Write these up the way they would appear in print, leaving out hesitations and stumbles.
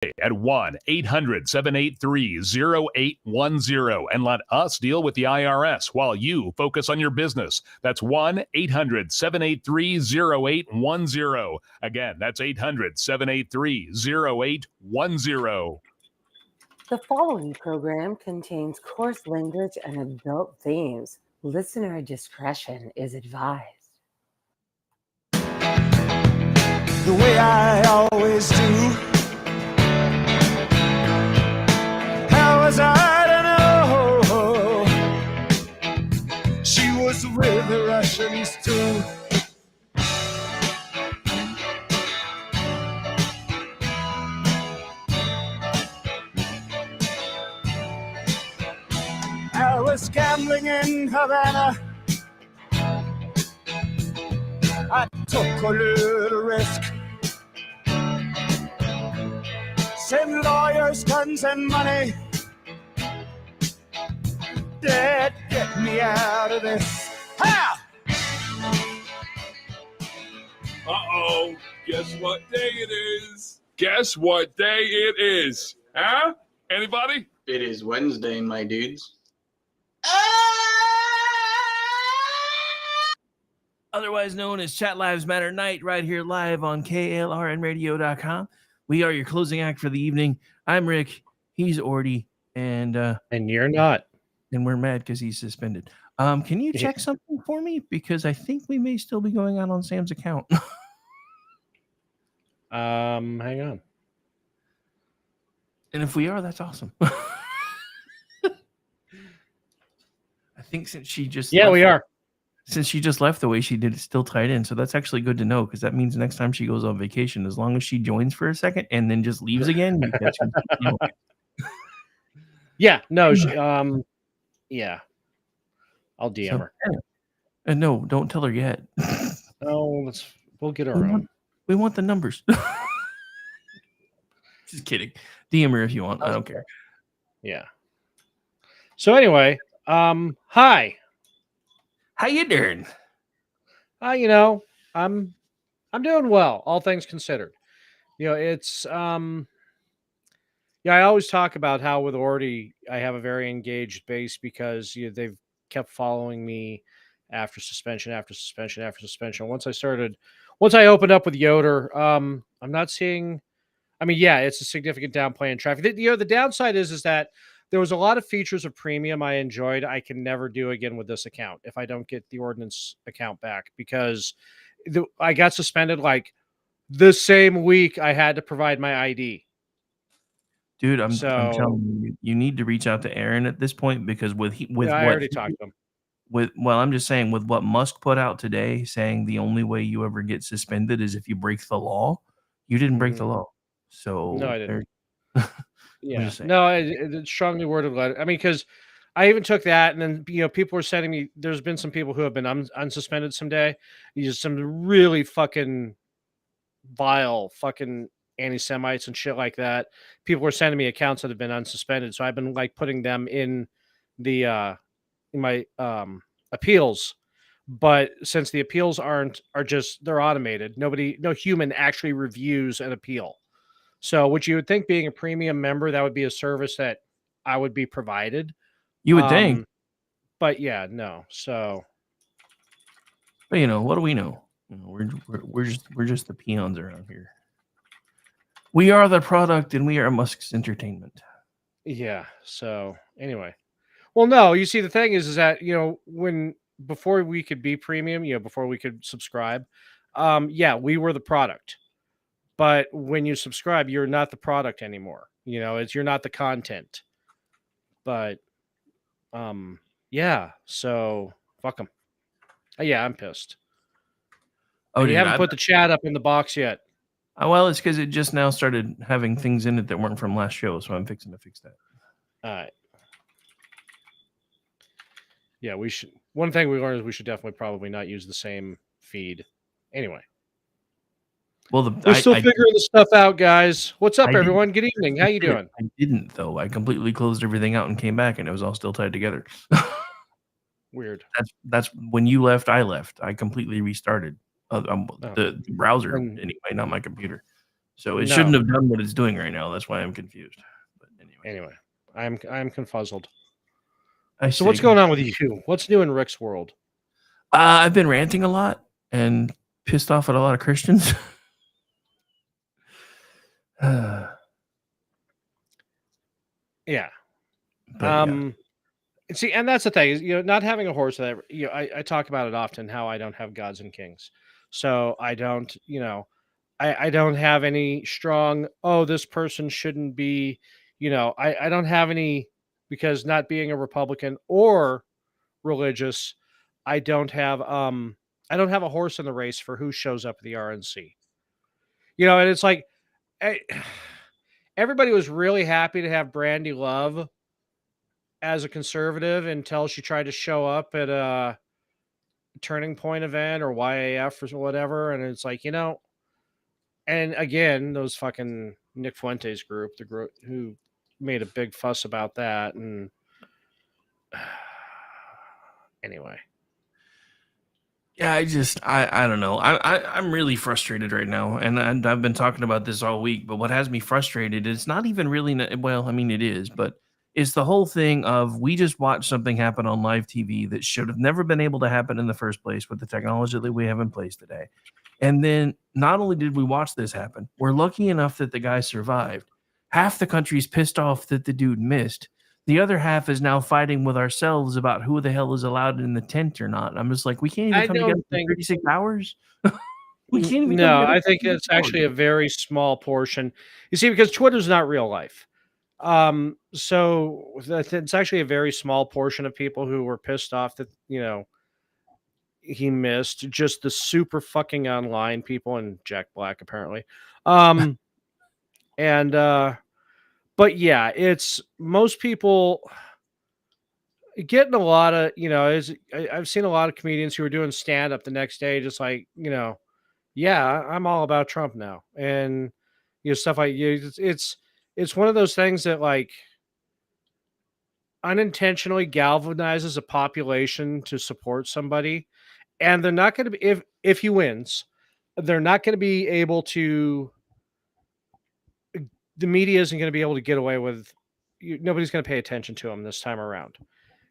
at 1-800-783-0810 and let us deal with the IRS while you focus on your business. That's 1-800-783-0810. Again, that's 800-783-0810. The following program contains coarse language and adult themes. Listener discretion is advised. The way I always do. How was I to know she was with the Russians too? I was gambling in Havana. I took a little risk. Send lawyers, guns, and money. Dad, get me out of this. Ha! Uh-oh. Guess what day it is? Guess what day it is? Huh? Anybody? It is Wednesday, my dudes. Otherwise known as Chat Lives Matter Night, right here live on KLRNRadio.com. We are your closing act for the evening. I'm Rick. He's Ordy. And you're not. And we're mad because he's suspended. Can you check something for me? Because I think we may still be going out on Sam's account. Hang on. And if we are, that's awesome. I think since she just we are. Since she just left the way she did, it's still tied in. So that's actually good to know, because that means next time she goes on vacation, as long as she joins for a second and then just leaves again. Yeah, no, yeah. I'll DM her. And no, don't tell her yet. No, we'll get her on. We want the numbers. Just kidding. DM her if you want. I don't care. Yeah. So anyway, hi. How you doing? I'm doing well, all things considered. It's I always talk about how with Ordy, I have a very engaged base because they've kept following me after suspension. Once I opened up with Yoder, I'm not seeing. It's a significant downplay in traffic. The downside is that there was a lot of features of premium I enjoyed. I can never do again with this account if I don't get the ordinance account back, because I got suspended like the same week I had to provide my ID. Dude, I'm telling you, you need to reach out to Aaron at this point, because I already talked to him. I'm just saying, with what Musk put out today, saying the only way you ever get suspended is if you break the law. You didn't break the law, so no, I didn't. Yeah, no, it's strongly worded letter. Because I even took that, and then people were sending me. There's been some people who have been unsuspended someday. Some really fucking vile fucking anti-Semites and shit like that. People were sending me accounts that have been unsuspended, so I've been putting them in the in my appeals. But since the appeals are just they're automated, no human actually reviews an appeal. So, which you would think, being a premium member, that would be a service that I would be provided. You would think, but yeah, no. So, but what do we know? We're just the peons around here. We are the product, and we are Musk's entertainment. Yeah. So anyway, well, no. You see, the thing is that before we could be premium, before we could subscribe, we were the product. But when you subscribe, you're not the product anymore. You're not the content. But, so fuck them. Yeah, I'm pissed. Oh, you haven't put the chat up in the box yet. Well, it's because it just now started having things in it that weren't from last show, so I'm fixing to fix that. All right. Yeah, we should. One thing we learned is we should definitely probably not use the same feed. Anyway. Well, we're still figuring the stuff out, guys. What's up, everyone? Good evening. How you doing? I didn't, though. I completely closed everything out and came back, and it was all still tied together. Weird. That's when you left. I left. I completely restarted the browser anyway, not my computer. So it No. shouldn't have done what it's doing right now. That's why I'm confused. But Anyway, I'm confuzzled. I So what's see. going on with you? What's new in Rick's world? I've been ranting a lot and pissed off at a lot of Christians. Yeah. But, See, and that's the thing is, not having a horse that I talk about it often how I don't have gods and kings, so I don't I don't have any strong this person shouldn't be I don't have any because not being a Republican or religious, I don't have a horse in the race for who shows up at the RNC. And it's like everybody was really happy to have Brandy Love as a conservative until she tried to show up at a Turning Point event or YAF or whatever. And it's like, and again, those fucking Nick Fuentes group, the group who made a big fuss about that. And anyway. Yeah, I don't know. I'm really frustrated right now, and I've been talking about this all week. But what has me frustrated is not even really. Well, I mean, it is, but it's the whole thing of we just watched something happen on live TV that should have never been able to happen in the first place with the technology that we have in place today. And then not only did we watch this happen, we're lucky enough that the guy survived. Half the country's pissed off that the dude missed. The other half is now fighting with ourselves about who the hell is allowed in the tent or not. I'm just like, we can't even come together for 36 hours. We can't even. No, I think it's actually a very small portion. You see, because Twitter's not real life. So it's actually a very small portion of people who were pissed off that, he missed, just the super fucking online people and Jack Black apparently. But yeah, it's most people getting a lot of, I've seen a lot of comedians who are doing stand up the next day, just like, yeah, I'm all about Trump now. And, stuff like it's one of those things that like unintentionally galvanizes a population to support somebody. And they're not going to be, if he wins, they're not going to be able to, the media isn't going to be able to get away with, nobody's going to pay attention to him this time around,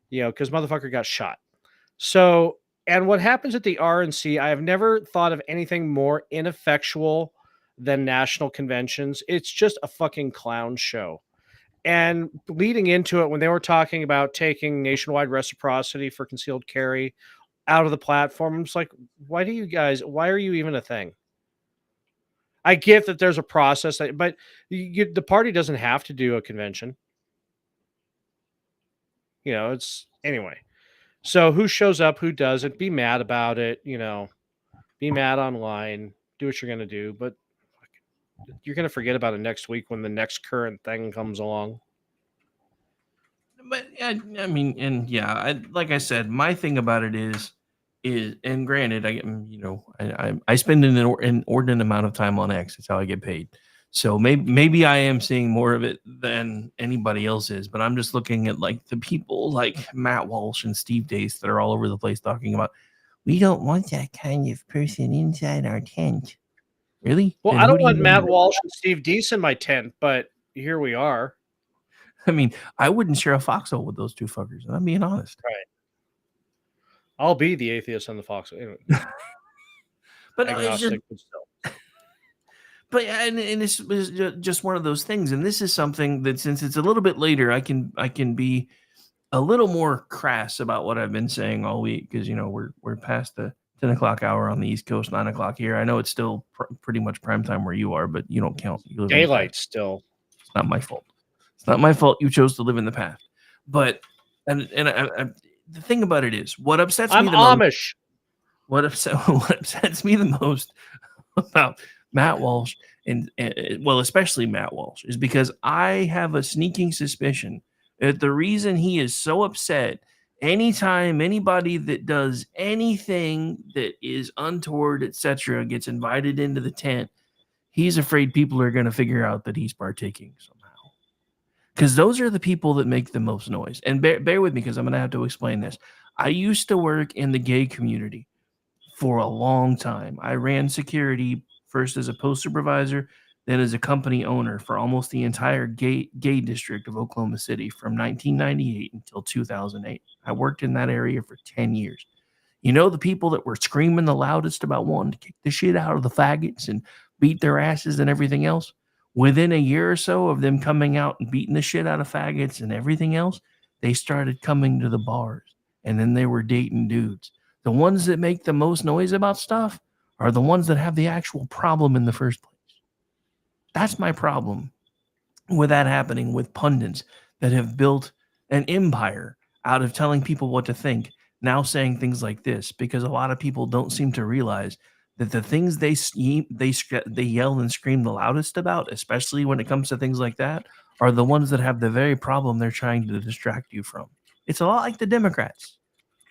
because motherfucker got shot. So, and what happens at the RNC, I have never thought of anything more ineffectual than national conventions. It's just a fucking clown show. And leading into it, when they were talking about taking nationwide reciprocity for concealed carry out of the platform, I'm just like, why are you even a thing? I get that there's a process, but the party doesn't have to do a convention. It's anyway. So who shows up, who doesn't, be mad about it, be mad online, do what you're going to do, but you're going to forget about it next week when the next current thing comes along. But I mean, and yeah, like I said, my thing about it is, and granted, I spend an inordinate amount of time on X. It's how I get paid. So maybe I am seeing more of it than anybody else is, but I'm just looking at like the people like Matt Walsh and Steve Deace that are all over the place talking about, we don't want that kind of person inside our tent. Really? Well, And I who don't do you want Matt know? Walsh and Steve Deace in my tent, but here we are. I mean, I wouldn't share a foxhole with those two fuckers, and I'm being honest. Right. I'll be the atheist on the foxhole. Anyway. But it's just, but and it's just one of those things, and this is something that since it's a little bit later, I can be a little more crass about what I've been saying all week because we're past the 10 o'clock hour on the East Coast, 9 o'clock here. I know it's still pretty much prime time where you are, but you don't count. You live daylight still. It's not my fault. It's not my fault. You chose to live in the past. But and the thing about it is, what upsets me the Amish. Most, what upsets me the most about Matt Walsh and well, especially Matt Walsh, is because I have a sneaking suspicion that the reason he is so upset anytime anybody that does anything that is untoward, etc., gets invited into the tent, he's afraid people are going to figure out that he's partaking somehow. Because those are the people that make the most noise. And bear with me because I'm going to have to explain this. I used to work in the gay community for a long time. I ran security first as a post supervisor, then as a company owner for almost the entire gay district of Oklahoma City from 1998 until 2008. I worked in that area for 10 years. You know, the people that were screaming the loudest about wanting to kick the shit out of the faggots and beat their asses and everything else, within a year or so of them coming out and beating the shit out of faggots and everything else, they started coming to the bars, and then they were dating dudes. The ones that make the most noise about stuff are the ones that have the actual problem in the first place. That's my problem with that happening with pundits that have built an empire out of telling people what to think, now saying things like this, because a lot of people don't seem to realize that the things they yell and scream the loudest about, especially when it comes to things like that, are the ones that have the very problem they're trying to distract you from. It's a lot like the Democrats.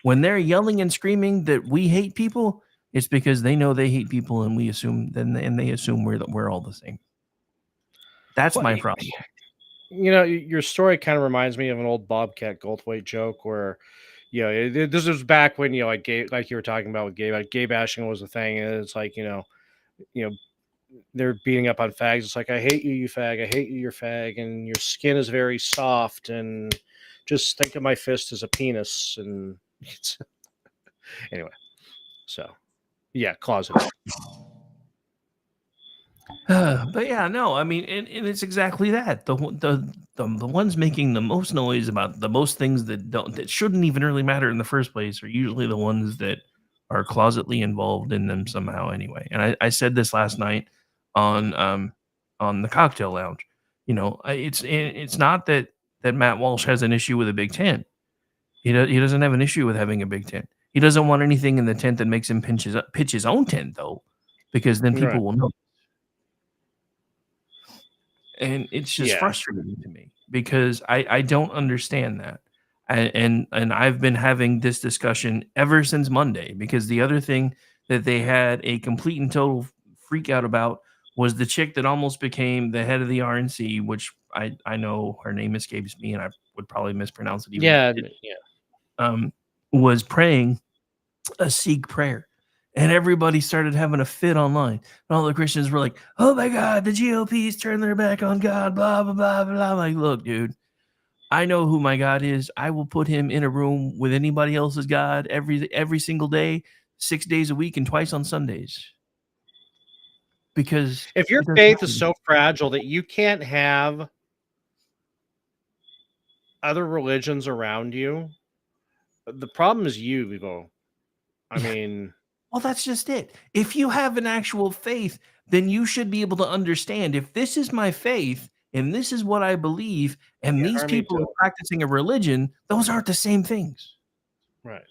When they're yelling and screaming that we hate people, it's because they know they hate people, and we assume they assume we're all the same. That's my problem. You know, your story kind of reminds me of an old Bobcat Goldthwait joke where, you know, this was back when, you know, like you were talking about with gay, like gay bashing was a thing, and it's like, you know, they're beating up on fags. It's like, I hate you, you fag. I hate you, you fag, and your skin is very soft, and just think of my fist as a penis, and it's anyway. So, yeah, closet. But yeah, no, I mean, and it's exactly that. The ones making the most noise about the most things that shouldn't even really matter in the first place are usually the ones that are closetly involved in them somehow anyway. And I said this last night on the cocktail lounge. You know, it's not that Matt Walsh has an issue with a Big Tent. He doesn't have an issue with having a Big Tent. He doesn't want anything in the tent that makes him pitch his own tent, though, because then people will know. And it's just frustrating to me because I don't understand that. And I've been having this discussion ever since Monday, because the other thing that they had a complete and total freak out about was the chick that almost became the head of the RNC, which I know her name escapes me and I would probably mispronounce it. Was praying a Sikh prayer. And everybody started having a fit online. And all the Christians were like, oh my God, the GOP's turned their back on God, blah, blah, blah, blah. I'm like, look, dude, I know who my God is. I will put him in a room with anybody else's God every single day, 6 days a week, and twice on Sundays. Because if your faith is so fragile that you can't have other religions around you, the problem is you, Vivo. I mean... Well, that's just it. If you have an actual faith, then you should be able to understand, if this is my faith and this is what I believe, and these people are practicing a religion, those aren't the same things. Right.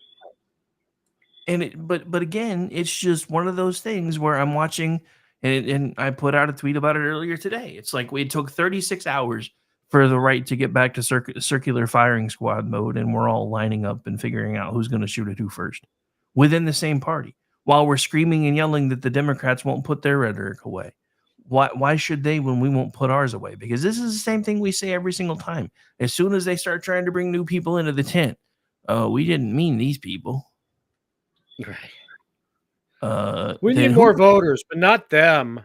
And but again, it's just one of those things where I'm watching, and I put out a tweet about it earlier today. It's like it took 36 hours for the right to get back to circular firing squad mode, and we're all lining up and figuring out who's going to shoot at who first within the same party, while we're screaming and yelling that the Democrats won't put their rhetoric away. Why should they when we won't put ours away? Because this is the same thing we say every single time. As soon as they start trying to bring new people into the tent, we didn't mean these people. Right. We need more voters, but not them.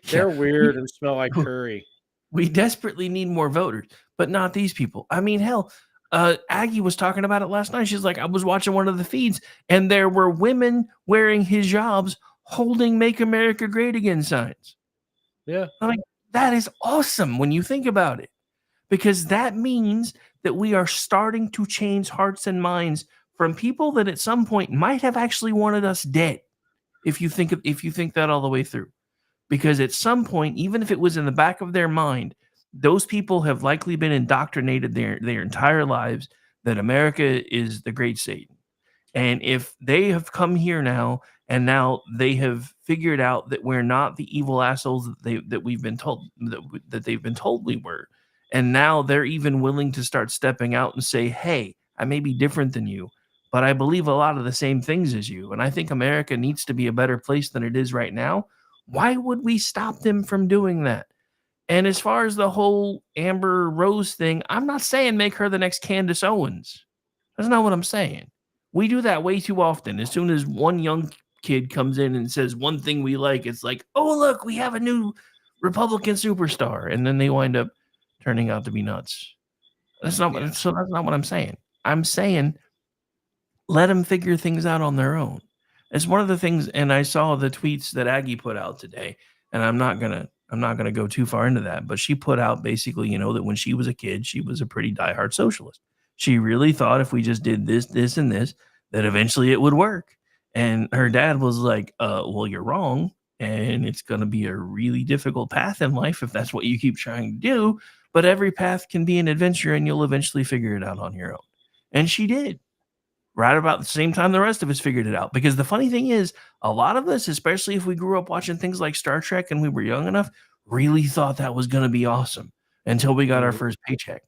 They're weird and smell like curry. We desperately need more voters, but not these people. I mean, hell, Aggie was talking about it last night. She's like, I was watching one of the feeds, and there were women wearing hijabs holding Make America Great Again signs. Yeah. I'm like, that is awesome when you think about it, because that means that we are starting to change hearts and minds from people that at some point might have actually wanted us dead. If you think that all the way through, because at some point, even if it was in the back of their mind, those people have likely been indoctrinated their entire lives that America is the great Satan. And if they have come here now, and now they have figured out that we're not the evil assholes that we've been told that they've been told we were, and now they're even willing to start stepping out and say, hey, I may be different than you, but I believe a lot of the same things as you, and I think America needs to be a better place than it is right now. Why would we stop them from doing that? And as far as the whole Amber Rose thing, I'm not saying make her the next Candace Owens. That's not what I'm saying. We do that way too often. As soon as one young kid comes in and says one thing we like, it's like, oh, look, we have a new Republican superstar, and then they wind up turning out to be nuts. That's not what I'm saying. I'm saying let them figure things out on their own. It's one of the things, and I saw the tweets that Aggie put out today, and I'm not gonna go too far into that, but she put out basically, that when she was a kid, she was a pretty diehard socialist. She really thought if we just did this, this, and this, that eventually it would work. And her dad was like, well, you're wrong. And it's going to be a really difficult path in life if that's what you keep trying to do. But every path can be an adventure and you'll eventually figure it out on your own. And she did. Right about the same time the rest of us figured it out. Because the funny thing is, a lot of us, especially if we grew up watching things like Star Trek and we were young enough, really thought that was going to be awesome until we got our first paycheck.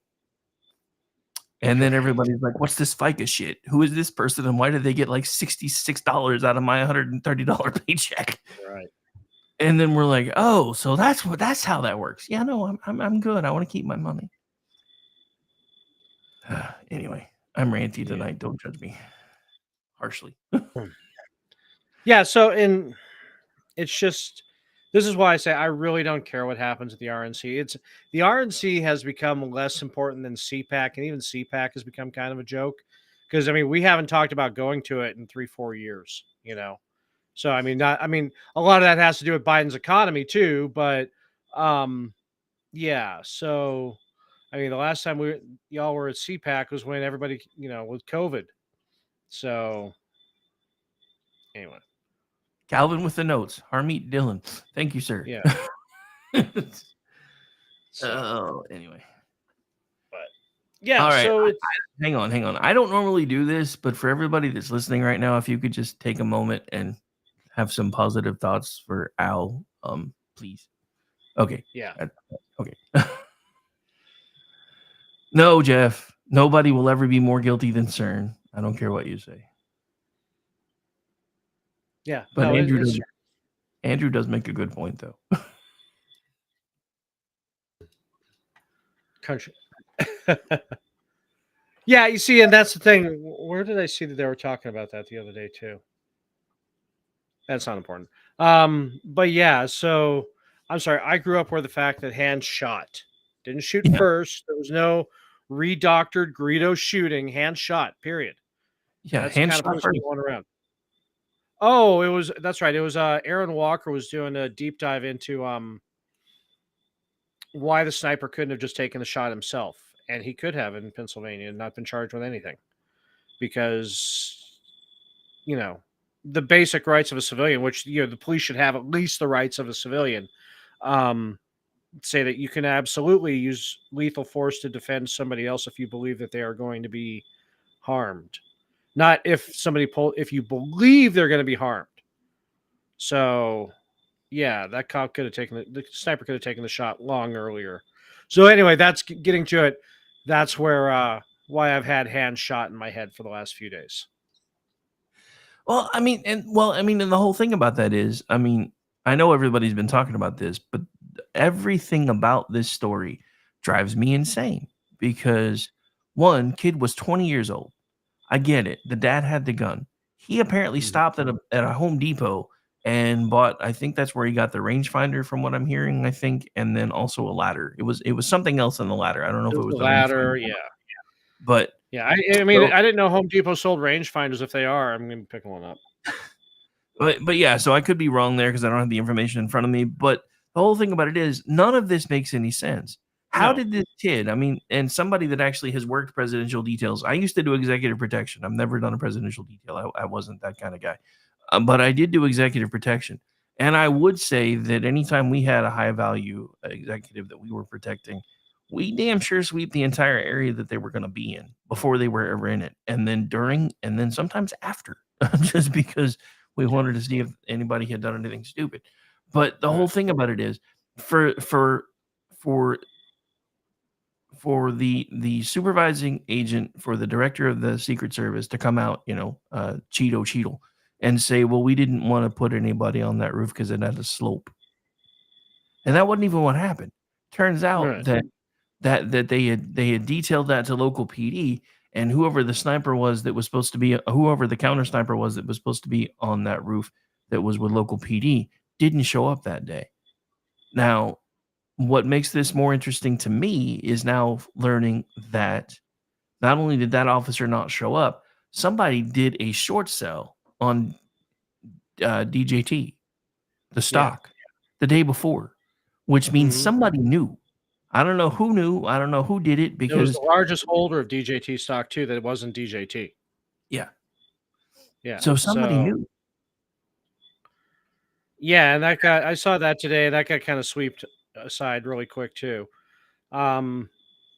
And then everybody's like, what's this FICA shit? Who is this person? And why did they get like $66 out of my $130 paycheck? Right. And then we're like, oh, so that's how that works. Yeah, no, I'm good. I want to keep my money. Anyway, I'm ranty tonight. Don't judge me harshly. Yeah. So it's just, this is why I say I really don't care what happens at the RNC. The RNC has become less important than CPAC, and even CPAC has become kind of a joke. Because we haven't talked about going to it in 3-4 years, So a lot of that has to do with Biden's economy too. But yeah. So the last time y'all were at CPAC was when everybody, with COVID. So anyway. Calvin with the notes. Harmeet Dillon. Thank you, sir. Yeah. Anyway. But yeah, all right. so hang on. I don't normally do this, but for everybody that's listening right now, if you could just take a moment and have some positive thoughts for Al, please. Okay. Yeah. Okay. No, Jeff. Nobody will ever be more guilty than CERN. I don't care what you say. Yeah, but no, Andrew does make a good point, though. Country. Yeah, you see, and that's the thing. Where did I see that they were talking about that the other day too? That's not important. But yeah, so I'm sorry. I grew up where the fact that hands shot, didn't shoot first. There was no redoctored Greedo shooting. Hands shot. Period. Yeah, that's hands the kind shot of going around. Oh, that's right. It was Aaron Walker was doing a deep dive into why the sniper couldn't have just taken the shot himself. And he could have in Pennsylvania and not been charged with anything. Because, the basic rights of a civilian, which, the police should have at least the rights of a civilian, say that you can absolutely use lethal force to defend somebody else if you believe that they are going to be harmed. Not if you believe they're going to be harmed. So, yeah, that cop the sniper could have taken the shot long earlier. So anyway, that's getting to it. That's where why I've had hands shot in my head for the last few days. Well, and the whole thing about that is, I know everybody's been talking about this, but everything about this story drives me insane because one kid was 20 years old. I get it. The dad had the gun. He apparently stopped at a Home Depot and bought, I think that's where he got the rangefinder from what I'm hearing, I think, and then also a ladder. It was something else in the ladder. I don't know if it was the ladder, yeah. But yeah, I didn't know Home Depot sold rangefinders. If they are, I'm going to pick one up. But yeah, so I could be wrong there because I don't have the information in front of me. But the whole thing about it is none of this makes any sense. How did this kid, and somebody that actually has worked presidential details, I used to do executive protection. I've never done a presidential detail. I wasn't that kind of guy. But I did do executive protection. And I would say that anytime we had a high value executive that we were protecting, we damn sure sweep the entire area that they were going to be in before they were ever in it. And then during, and then sometimes after, just because we wanted to see if anybody had done anything stupid. But the whole thing about it is for the supervising agent for the director of the Secret Service to come out, Cheeto, and say, well, we didn't want to put anybody on that roof because it had a slope. And that wasn't even what happened. Turns out that they had detailed that to local PD, and whoever the sniper was that was supposed to be, whoever the counter sniper was that was supposed to be on that roof that was with local PD didn't show up that day. Now, what makes this more interesting to me is now learning that not only did that officer not show up, somebody did a short sell on DJT, the stock, the day before, which means somebody knew. I don't know who knew. I don't know who did it It was because the largest holder of DJT stock too. That it wasn't DJT. yeah. Yeah. So somebody knew. Yeah, and that got I saw that today. That got kind of swept aside really quick too. I'm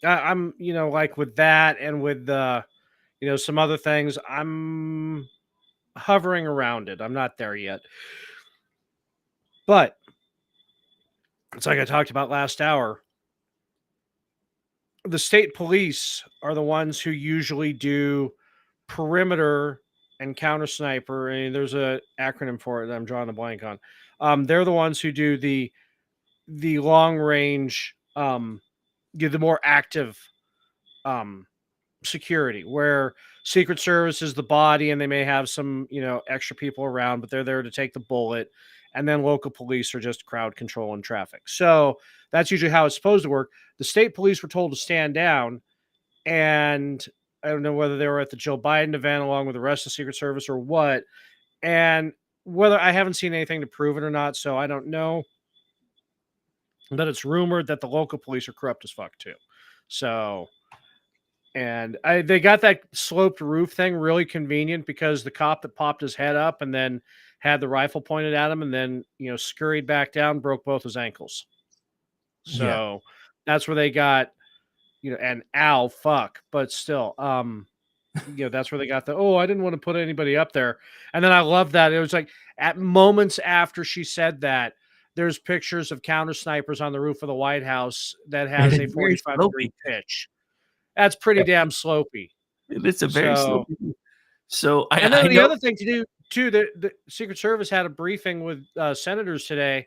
like with that and with the some other things, I'm hovering around it. I'm not there yet. But it's like I talked about last hour. The state police are the ones who usually do perimeter and counter sniper. And there's a acronym for it that I'm drawing a blank on. They're the ones who do the long range, the more active security, where Secret Service is the body and they may have some extra people around, but they're there to take the bullet, and then local police are just crowd control and traffic. So that's usually how it's supposed to work. The state police were told to stand down, and I don't know whether they were at the Joe Biden event along with the rest of the Secret Service or what, and whether I haven't seen anything to prove it or not, so I don't know. But it's rumored that the local police are corrupt as fuck too. So, and they got that sloped roof thing really convenient because the cop that popped his head up and then had the rifle pointed at him and then scurried back down broke both his ankles. So that's where they got and ow fuck, but still that's where they got I didn't want to put anybody up there. And then I love that it was like at moments after she said that, there's pictures of counter snipers on the roof of the White House that has a 45-degree pitch. That's pretty damn slopey. It's a very slopey. So the other thing to do too, the Secret Service had a briefing with senators today,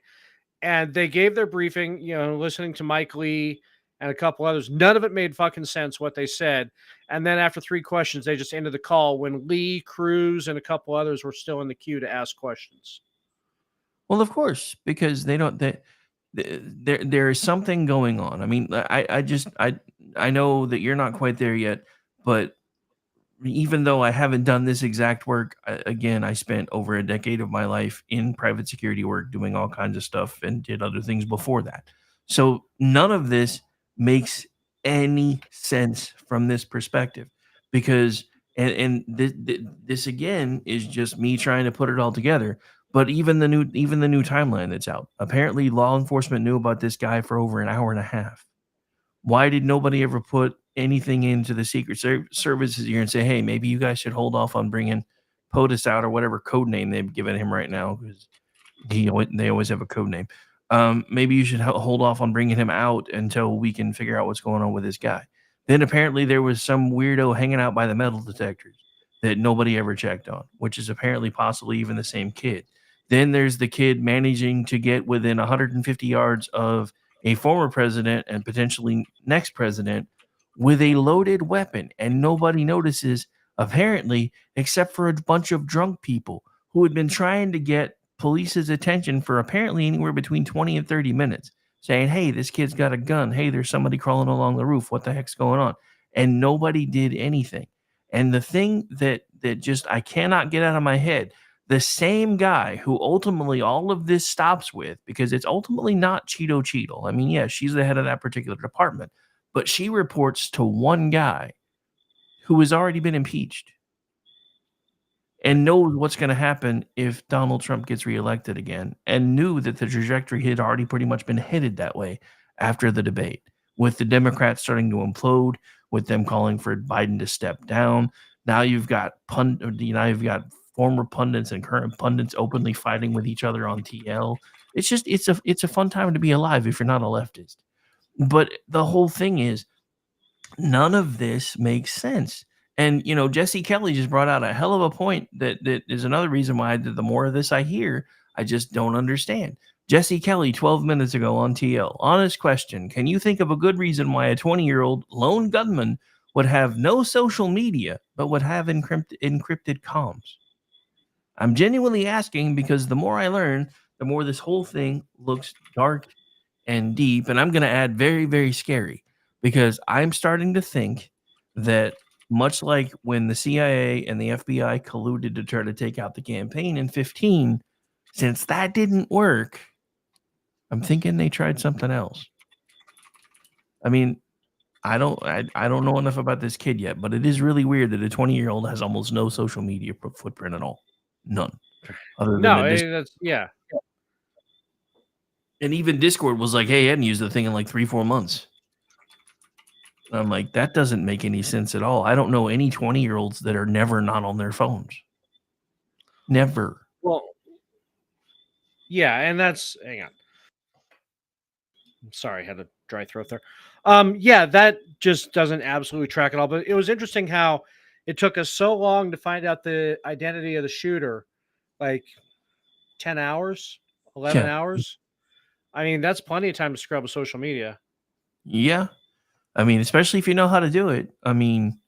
and they gave their briefing, listening to Mike Lee and a couple others. None of it made fucking sense what they said. And then after 3 questions, they just ended the call when Lee, Cruz, and a couple others were still in the queue to ask questions. Well, of course, because there is something going on. I mean, I know that you're not quite there yet, but even though I haven't done this exact work, I spent over a decade of my life in private security work doing all kinds of stuff and did other things before that. So none of this makes any sense from this perspective because this again is just me trying to put it all together. But even the new timeline that's out, apparently law enforcement knew about this guy for over an hour and a half. Why did nobody ever put anything into the Secret Services here and say, hey, maybe you guys should hold off on bringing POTUS out or whatever code name they've given him right now, because they always have a code name. Maybe you should hold off on bringing him out until we can figure out what's going on with this guy. Then apparently there was some weirdo hanging out by the metal detectors that nobody ever checked on, which is apparently possibly even the same kid. Then there's the kid managing to get within 150 yards of a former president and potentially next president with a loaded weapon, and nobody notices, apparently, except for a bunch of drunk people who had been trying to get police's attention for apparently anywhere between 20 and 30 minutes, saying, hey, this kid's got a gun. Hey, there's somebody crawling along the roof. What the heck's going on? And nobody did anything. And the thing that just I cannot get out of my head, the same guy who ultimately all of this stops with, because it's ultimately not Cheeto. I mean, yeah, she's the head of that particular department, but she reports to one guy who has already been impeached and knows what's going to happen if Donald Trump gets reelected again, and knew that the trajectory had already pretty much been headed that way after the debate, with the Democrats starting to implode, with them calling for Biden to step down. Now you've got former pundits and current pundits openly fighting with each other on TL. It's a fun time to be alive if you're not a leftist. But the whole thing is, none of this makes sense. And, Jesse Kelly just brought out a hell of a point that is another reason why the more of this I hear, I just don't understand. Jesse Kelly, 12 minutes ago on TL, honest question. Can you think of a good reason why a 20-year-old lone gunman would have no social media, but would have encrypted comms? I'm genuinely asking because the more I learn, the more this whole thing looks dark and deep, and I'm going to add very, very scary, because I'm starting to think that much like when the CIA and the FBI colluded to try to take out the campaign in 15, since that didn't work, I'm thinking they tried something else. I mean, I don't know enough about this kid yet, but it is really weird that a 20-year-old has almost no social media footprint at all. None. Other than No, the that's yeah. and even Discord was like, hey, I hadn't used the thing in like 3-4 months. I'm like, that doesn't make any sense at all. I don't know any 20-year-olds that are never not on their phones. Never. Well, yeah, and that's hang on. I'm sorry, I had a dry throat there. Yeah, that just doesn't absolutely track at all. But it was interesting how it took us so long to find out the identity of the shooter, like 10 hours, 11 Yeah. hours. I mean, that's plenty of time to scrub social media. Yeah. I mean, especially if you know how to do it. I mean,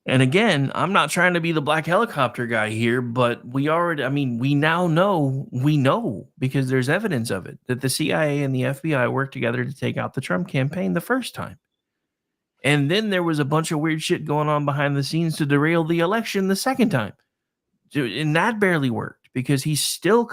and again, I'm not trying to be the black helicopter guy here, but we now know, because there's evidence of it, that the CIA and the FBI worked together to take out the Trump campaign the first time. And then there was a bunch of weird shit going on behind the scenes to derail the election the second time. And that barely worked because he's still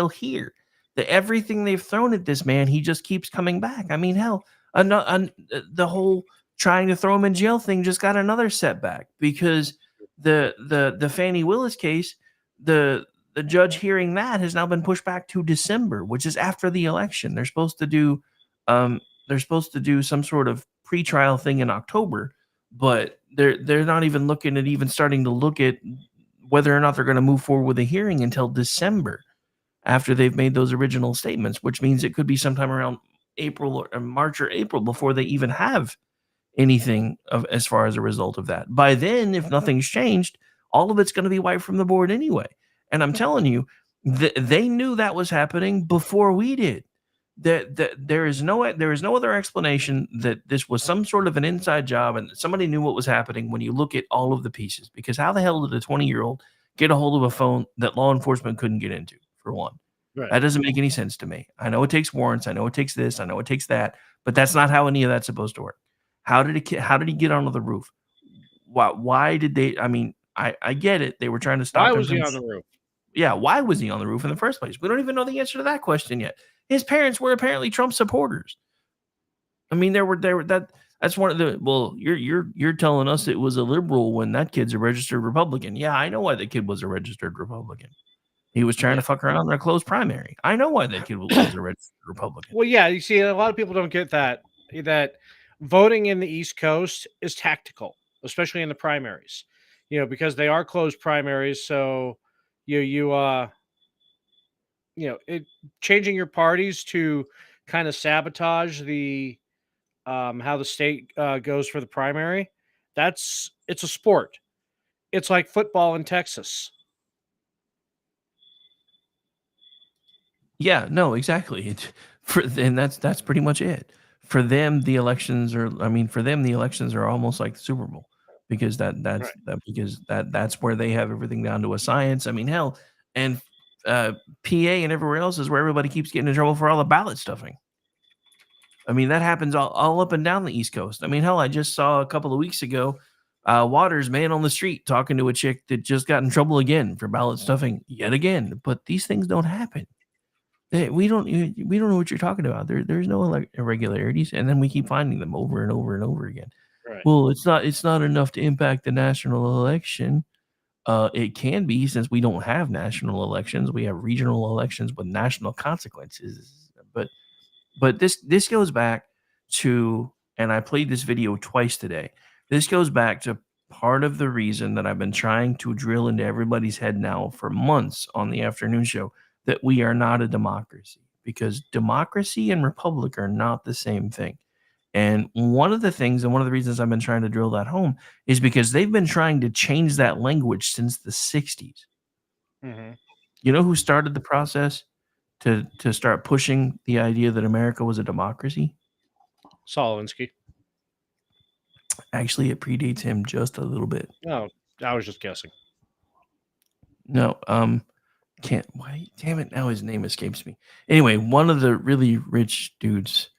here. Everything they've thrown at this man, he just keeps coming back. I mean, hell, the whole trying to throw him in jail thing just got another setback because the Fannie Willis case, the judge hearing that has now been pushed back to December, which is after the election. They're supposed to do some sort of pretrial thing in October, but they're not even looking at starting to look at whether or not they're going to move forward with a hearing until December after they've made those original statements, which means it could be sometime around April or March or April before they even have anything as far as a result of that. By then, if nothing's changed, all of it's going to be wiped from the board anyway. And I'm telling you, they knew that was happening before we did. There is no other explanation that this was some sort of an inside job and somebody knew what was happening when you look at all of the pieces. Because how the hell did a 20-year-old get a hold of a phone that law enforcement couldn't get into, for one? Right. That doesn't make any sense to me. I know it takes warrants. I know it takes this. I know it takes that. But that's not how any of that's supposed to work. How did he get onto the roof? Why did they? I mean, I get it. They were trying to stop him. Why was he on the roof? Yeah, why was he on the roof in the first place? We don't even know the answer to that question yet. His parents were apparently Trump supporters. I mean, that's one of the. Well, you're telling us it was a liberal when that kid's a registered Republican. Yeah, I know why the kid was a registered Republican. He was trying to fuck around in their closed primary. I know why that kid was a registered Republican. Well, yeah, you see, a lot of people don't get that voting in the East Coast is tactical, especially in the primaries. Because they are closed primaries, so changing your parties to kind of sabotage the how the state goes for the primary. It's a sport. It's like football in Texas. Yeah, no, exactly. And that's pretty much it. For them, the elections are almost like the Super Bowl because that's where they have everything down to a science. I mean, hell, and PA and everywhere else is where everybody keeps getting in trouble for all the ballot stuffing. I mean, that happens all up and down the East Coast. I mean, hell, I just saw a couple of weeks ago, Waters, man on the street, talking to a chick that just got in trouble again for ballot stuffing yet again. But these things don't happen. We don't know what you're talking about. There's no irregularities, and then we keep finding them over and over and over again. Right. Well, it's not enough to impact the national election. It can be, since we don't have national elections. We have regional elections with national consequences. But this goes back to, and I played this video twice today. This goes back to part of the reason that I've been trying to drill into everybody's head now for months on the afternoon show, that we are not a democracy, because democracy and republic are not the same thing. And one of the things, and one of the reasons I've been trying to drill that home, is because they've been trying to change that language since the 60s. Mm-hmm. You know who started the process to start pushing the idea that America was a democracy? Saul Alinsky. Actually, it predates him just a little bit. No, I was just guessing. No, can't. Why? Damn it! Now his name escapes me. Anyway, one of the really rich dudes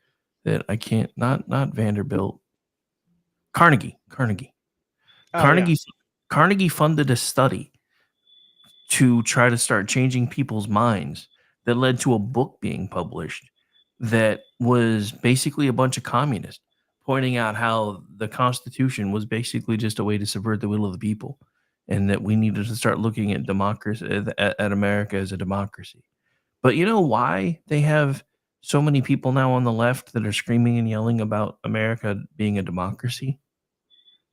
that I can't. Not Vanderbilt. Carnegie. Oh yeah. Carnegie funded a study to try to start changing people's minds that led to a book being published that was basically a bunch of communists pointing out how the Constitution was basically just a way to subvert the will of the people, and that we needed to start looking at democracy at America as a democracy. But you know why they have so many people now on the left that are screaming and yelling about America being a democracy?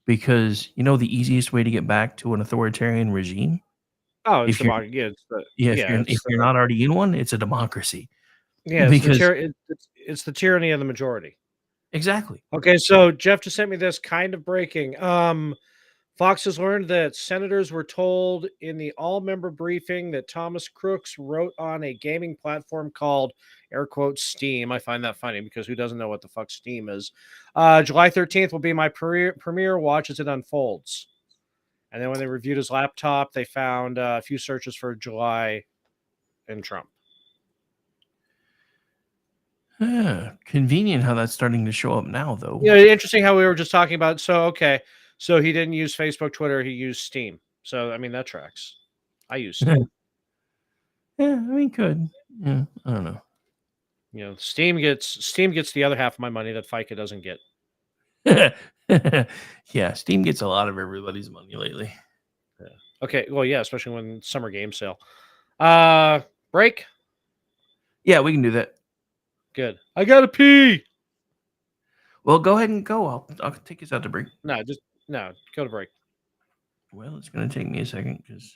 Because you know the easiest way to get back to an authoritarian regime, Oh, it's if you're democracy. Yeah, it's the yeah, yeah, if it's you're not already in one, it's a democracy. yeah, it's the Because it's the tyranny of the majority. exactly. Okay, so Jeff just sent me this kind of breaking. Fox has learned that senators were told in the all-member briefing that Thomas Crooks wrote on a gaming platform called air quotes Steam. I find that funny because who doesn't know what the fuck Steam is? July 13th will be my premiere. Watch as it unfolds. And then when they reviewed his laptop, they found a few searches for July and Trump. Convenient how that's starting to show up now, though. Yeah, interesting how we were just talking about. So, okay. So he didn't use Facebook, Twitter. He used Steam. So, I mean, that tracks. I use Steam. Yeah, I mean, could. Yeah, I don't know. You know, Steam gets the other half of my money that FICA doesn't get. Yeah, Steam gets a lot of everybody's money lately. Yeah. Okay. Well, yeah, especially when summer game sale. Break. Yeah, we can do that. Good. I gotta pee. Well, go ahead and go. I'll take us out to break. No, go to break. Well, it's going to take me a second because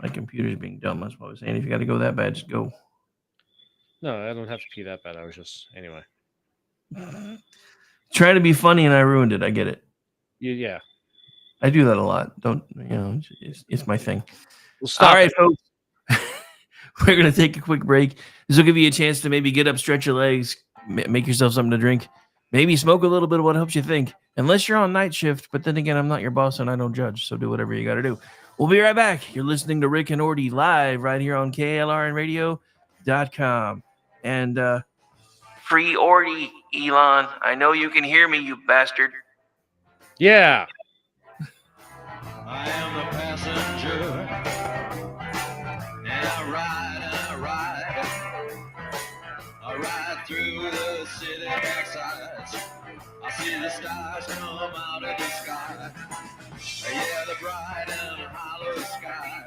my computer's being dumb. That's what I was saying. If you got to go that bad, just go. No, I don't have to pee that bad. I was just anyway. Trying to be funny and I ruined it. I get it. Yeah. I do that a lot. Don't it's my thing. Well, stop. All right, folks. We're going to take a quick break. This will give you a chance to maybe get up, stretch your legs, make yourself something to drink, maybe smoke a little bit of what helps you think. Unless you're on night shift, but then again, I'm not your boss and I don't judge, so do whatever you got to do. We'll be right back. You're listening to Rick and Ordy live right here on KLRNRadio.com. And free Ordy, Elon. I know you can hear me, you bastard. Yeah. I am the passenger, and I ride through the city backsides. I see the stars come out of the sky. Yeah, the bright and hollow sky.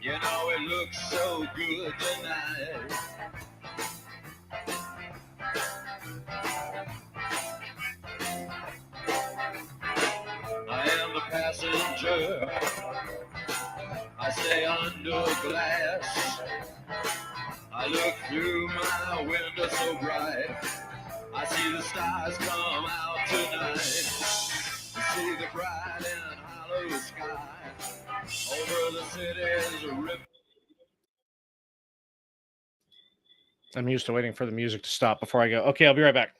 You know it looks so good tonight. I am the passenger. I stay under glass. I look through my window so bright. I see the stars come out tonight. I see the bright and hollow sky over the city's rip. I'm used to waiting for the music to stop before I go. Okay, I'll be right back.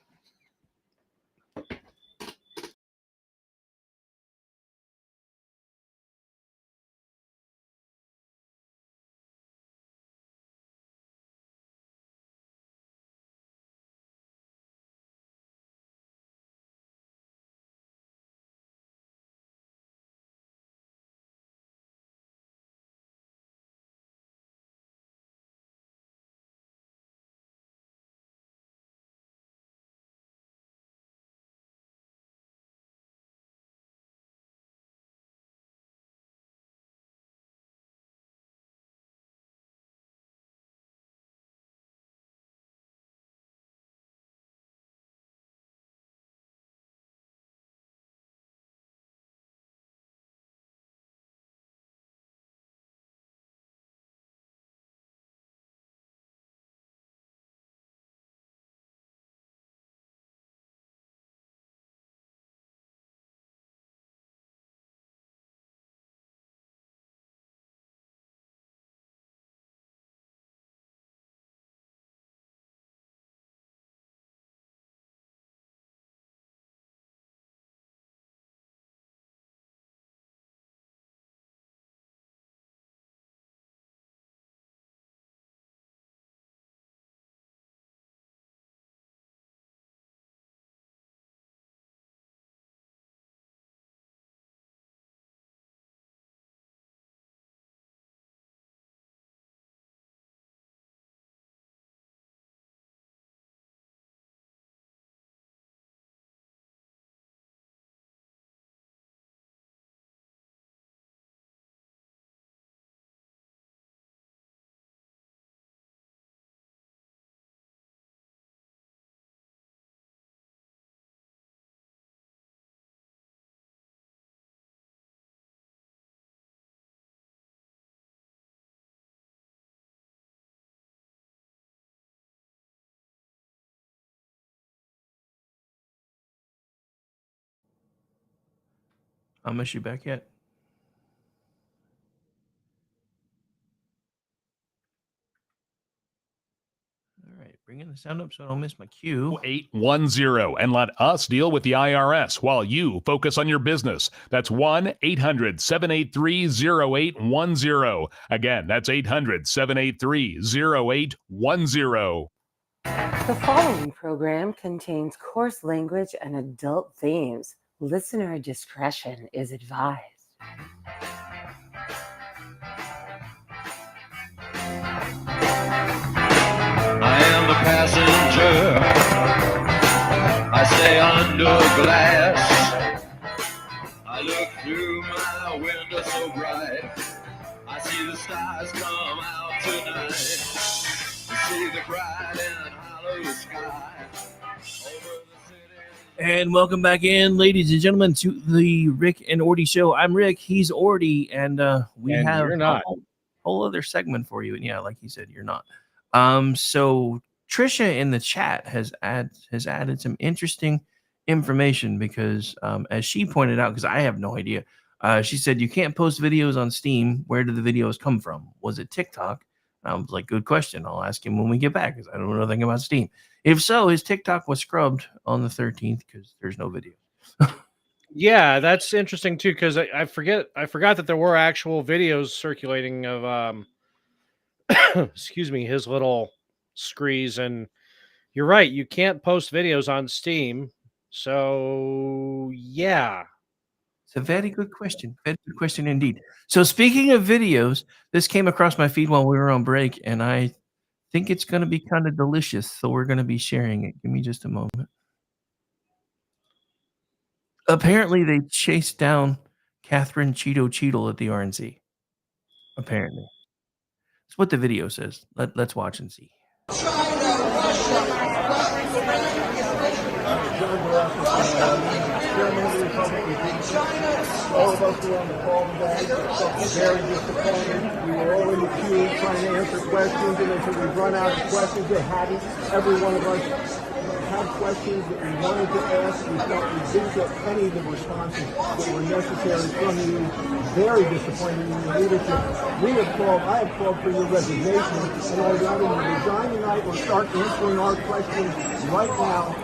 Is she back yet? All right, bringing the sound up so I don't miss my cue. 810 and let us deal with the IRS while you focus on your business. That's 1-800-783-0810. Again, that's 800-783-0810. The following program contains coarse language and adult themes. Listener discretion is advised. I am the passenger. I stay under glass. I look through my window so bright. I see the stars come out tonight. I see the bright and hollow sky over the city. And welcome back in, ladies and gentlemen, to the Rick and Ordy show. I'm Rick, he's Ordy, and we have you're not. a whole other segment for you. And yeah, like you said, you're not. So Trisha in the chat has added some interesting information because as she pointed out, because I have no idea, she said you can't post videos on Steam. Where did the videos come from? Was it TikTok? I was like, good question. I'll ask him when we get back because I don't know nothing about Steam. If so, his TikTok was scrubbed on the 13th because there's no video. Yeah, that's interesting too, because I forgot that there were actual videos circulating of excuse me, his little screes. And you're right, you can't post videos on Steam. So yeah. It's a very good question. Very good question indeed. So speaking of videos, this came across my feed while we were on break, and I think it's going to be kind of delicious. So we're going to be sharing it. Give me just a moment. Apparently, they chased down Catherine Cheetle at the RNC. Apparently. That's what the video says. Let's watch and see. All of us were on the call today. Very disappointed. We were all in the queue trying to answer questions, and until we run out of questions, every one of us had questions that we wanted to ask. We felt we didn't get any of the responses that were necessary from you. Very disappointed in your leadership. I have called for your resignation, and either you resign tonight or start answering our questions right now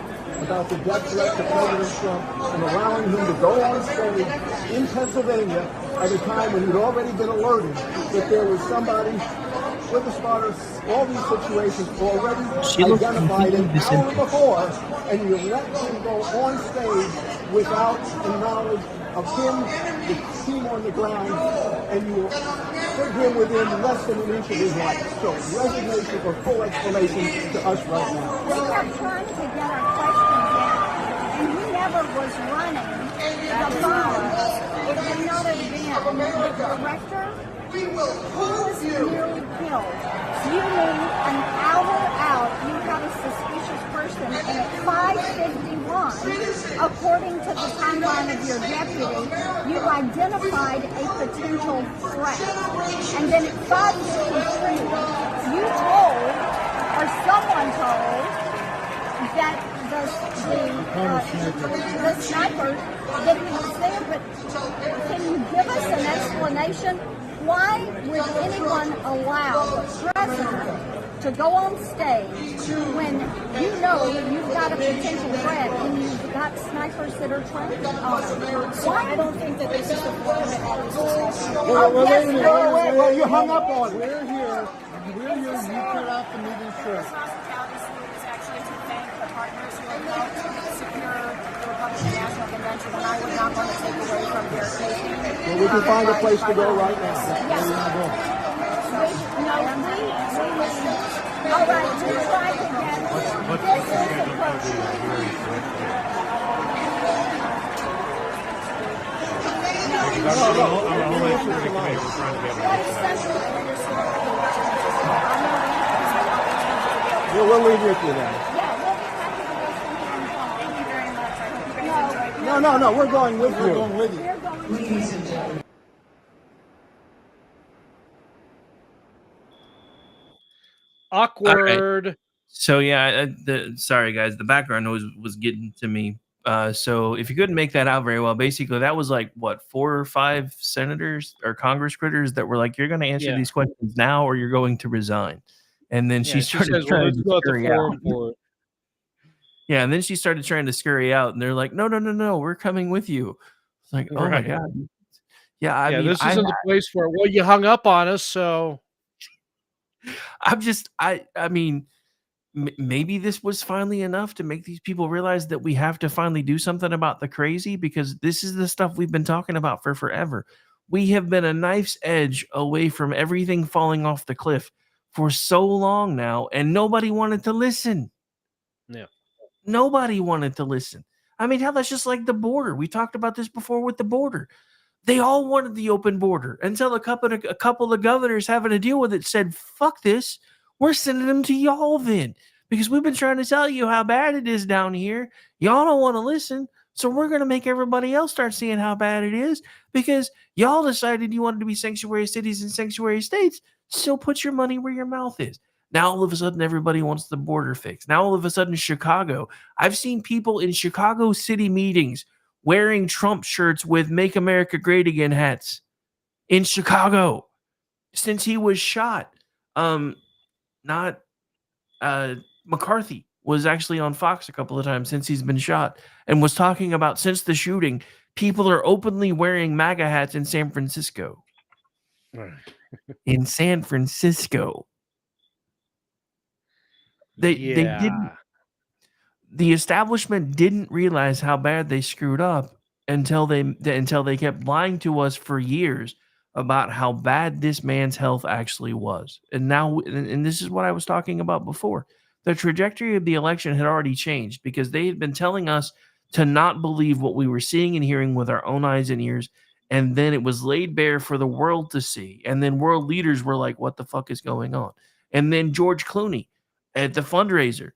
about the death threat to President Trump and allowing him to go on stage in Pennsylvania at a time when he'd already been alerted that there was somebody with a spotter, all these situations already identified an hour before, and you let him go on stage without the knowledge of him, the team on the ground, and you put him within less than an inch of his life. So resignation or full explanation to us right now. We kept trying to get our questions in, and he never was running the phone. It would not have been the director who was nearly killed. You mean an hour out, you have a suspicious person, and at 5:51, according to the timeline of your deputy, you identified a potential threat. And then at 5:53, you told, or someone told, that the sniper, that he was there. But can you give us an explanation? Why would anyone allow the president to go on stage when you know you've got a potential threat and you've got snipers that are trained on it? Why? I don't think that this is the forum that all this is happening. Well, you hung up on. We're here. You cut out the meeting short. Is actually to thank the partners who have helped secure the Republican National Convention, and I would not want to take away from their safety. Well, we can find a place to go right now. That's where we're not going. All right, we try again. This is the approach. We'll leave with you then. Thank you very much. I hope you guys enjoy. No, we're going with you. We're going with you. Awkward. Right. So yeah, sorry guys, the background noise was getting to me So if you couldn't make that out very well, basically that was like what 4 or 5 senators or Congress critters that were like, "You're going to answer Yeah. these questions now, or you're going to resign." And then Yeah, she she started says, "Well, trying let's to go at the scurry forum out. for it." Yeah, and then she started trying to scurry out, and they're like, "No, no, no, no, we're coming with you." It's like, oh my Right. god. Yeah, I Yeah, mean, this isn't the place for it. Well, you hung up on us, so I mean, maybe this was finally enough to make these people realize that we have to finally do something about the crazy, because this is the stuff we've been talking about for forever. We have been a knife's edge away from everything falling off the cliff for so long now, and nobody wanted to listen. yeah. Nobody wanted to listen. I mean, hell, that's just like the border. We talked about this before with the border. They all wanted the open border until a couple of governors having to deal with it said, "Fuck this. We're sending them to y'all then, because we've been trying to tell you how bad it is down here. Y'all don't want to listen. So we're going to make everybody else start seeing how bad it is, because y'all decided you wanted to be sanctuary cities and sanctuary states. So put your money where your mouth is." Now all of a sudden everybody wants the border fixed. Now all of a sudden Chicago. I've seen people in Chicago city meetings wearing Trump shirts with "Make America Great Again" hats in Chicago since he was shot. Not McCarthy was actually on Fox a couple of times since he's been shot and was talking about, since the shooting, people are openly wearing MAGA hats in San Francisco. In San Francisco. They didn't. The establishment didn't realize how bad they screwed up until they kept lying to us for years about how bad this man's health actually was. And now, and this is what I was talking about before. The trajectory of the election had already changed, because they had been telling us to not believe what we were seeing and hearing with our own eyes and ears. And then it was laid bare for the world to see. And then world leaders were like, "What the fuck is going on?" And then George Clooney at the fundraiser,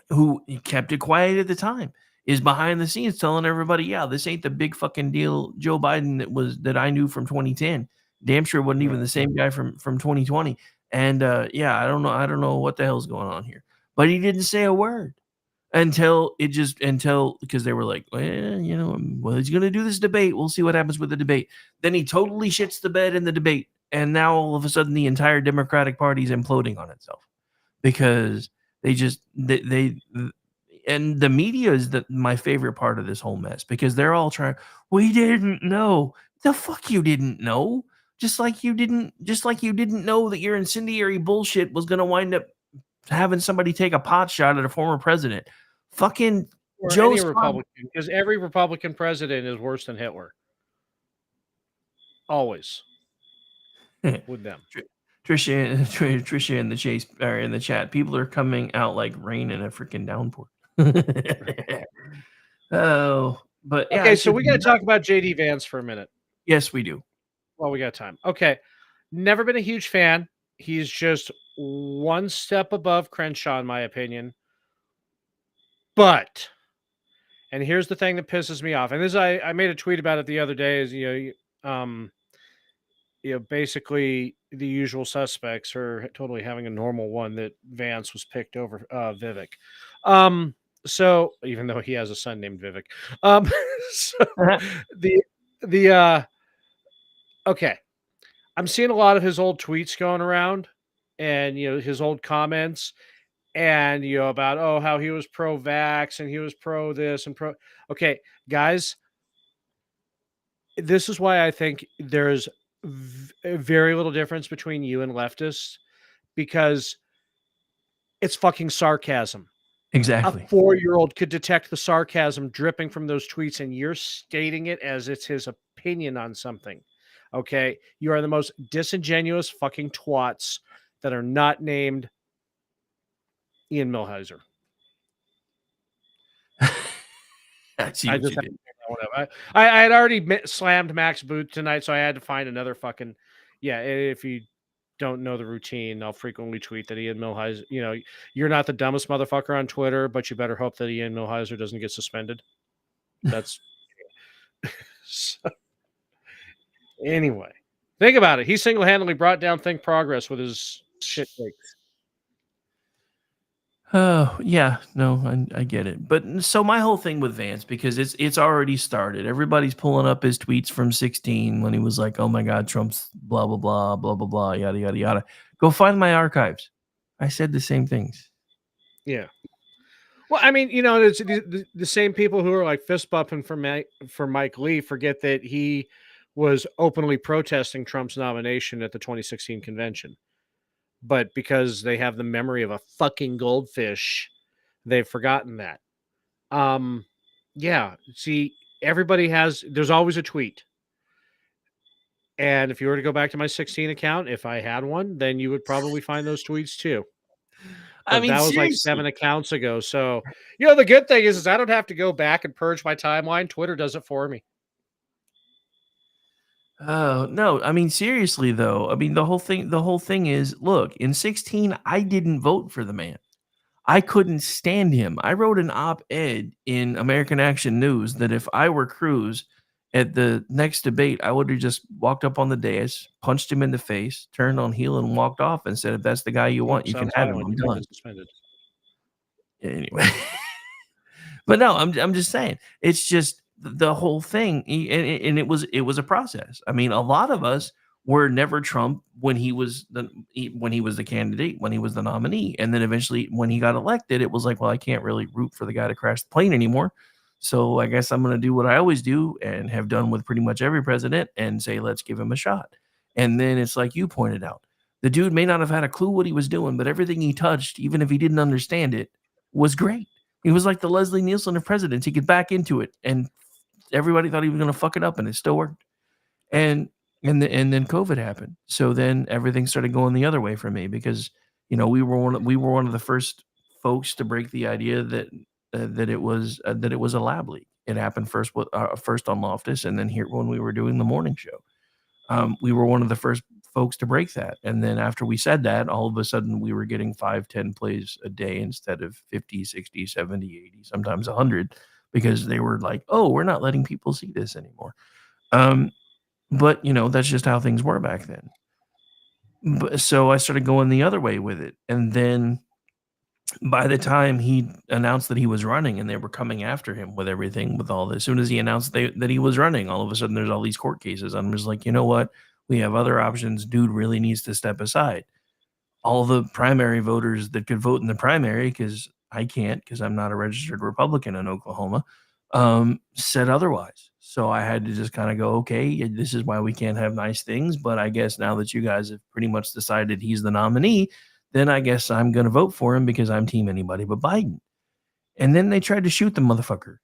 who kept it quiet at the time, is behind the scenes telling everybody, "Yeah, this ain't the big fucking deal Joe Biden that I knew from 2010. Damn sure wasn't even the same guy from 2020." And yeah, I don't know what the hell's going on here. But he didn't say a word until because they were like, "Well, he's going to do this debate. We'll see what happens with the debate." Then he totally shits the bed in the debate, and now all of a sudden the entire Democratic Party is imploding on itself, because they and the media is my favorite part of this whole mess, because they're all trying, "We didn't know." The fuck you didn't know? Just like you didn't know that your incendiary bullshit was going to wind up having somebody take a pot shot at a former president. Fucking Or Joe any Scott. Republican, because every Republican president is worse than Hitler. Always. With them. Trisha in the chase, or in the chat, people are coming out like rain in a freaking downpour. Oh, but yeah. Okay, so we got to talk about JD Vance for a minute. Yes, we do. Well, we got time. Okay. Never been a huge fan. He's just one step above Crenshaw, in my opinion. But, and here's the thing that pisses me off. And this, I made a tweet about it the other day, is, basically the usual suspects are totally having a normal one that Vance was picked over Vivek. So even though he has a son named Vivek, so okay, I'm seeing a lot of his old tweets going around, and his old comments, and about how he was pro-vax and he was pro this and pro. Okay, guys, this is why I think there's very little difference between you and leftists, because it's fucking sarcasm. Exactly. A 4-year-old could detect the sarcasm dripping from those tweets, and you're stating it as it's his opinion on something. Okay? You are the most disingenuous fucking twats that are not named Ian Millhiser. I see what you did. I had already slammed Max Booth tonight, so I had to find another fucking. Yeah, if you don't know the routine, I'll frequently tweet that Ian Millhiser, you're not the dumbest motherfucker on Twitter, but you better hope that Ian Millhiser doesn't get suspended. That's so, anyway. Think about it. He single-handedly brought down Think Progress with his shit takes. Oh yeah, no, I get it. But so my whole thing with Vance, because it's already started. Everybody's pulling up his tweets from 16 when he was like, "Oh my God, Trump's blah blah blah blah blah blah yada yada yada." Go find my archives. I said the same things. Yeah. Well, I mean, it's the same people who are like fist bumping for Mike Lee forget that he was openly protesting Trump's nomination at the 2016 convention. But because they have the memory of a fucking goldfish, they've forgotten that. Yeah. See, there's always a tweet. And if you were to go back to my 16 account, if I had one, then you would probably find those tweets too. I But mean, that was like seriously. 7 accounts ago. So, the good thing is I don't have to go back and purge my timeline. Twitter does it for me. Oh no, I mean seriously though. I mean the whole thing is, look, in 16 I didn't vote for the man. I couldn't stand him. I wrote an op-ed in American Action News that if I were Cruz at the next debate, I would have just walked up on the dais, punched him in the face, turned on heel, and walked off and said, "If that's the guy you want, you can Sounds have him. violent. I'm You've done." been suspended. Anyway, but no, I'm just saying, it's just the whole thing, and it was a process. I mean, a lot of us were never Trump when he was the candidate, when he was the nominee, and then eventually when he got elected, it was like, well, I can't really root for the guy to crash the plane anymore, so I guess I'm going to do what I always do and have done with pretty much every president and say, let's give him a shot. And then it's like you pointed out, the dude may not have had a clue what he was doing, but everything he touched, even if he didn't understand it, was great. He was like the Leslie Nielsen of presidents. He could back into it, and everybody thought he was going to fuck it up, and it still worked. And then COVID happened. So then everything started going the other way for me, because we were one of the first folks to break the idea that it was a lab leak. It happened first on Loftus, and then here when we were doing the morning show. We were one of the first folks to break that. And then after we said that, all of a sudden we were getting 5-10 plays a day instead of 50, 60, 70, 80, sometimes 100, because they were like, oh, we're not letting people see this anymore. But that's just how things were back then. So I started going the other way with it. And then by the time he announced that he was running and they were coming after him with everything, with all this, as soon as he announced that he was running, all of a sudden there's all these court cases. I'm just like, you know what? We have other options. Dude really needs to step aside. All the primary voters that could vote in the primary, because I can't, because I'm not a registered Republican in Oklahoma, said otherwise. So I had to just kind of go, okay, this is why we can't have nice things. But I guess now that you guys have pretty much decided he's the nominee, then I guess I'm going to vote for him because I'm team anybody but Biden. And then they tried to shoot the motherfucker.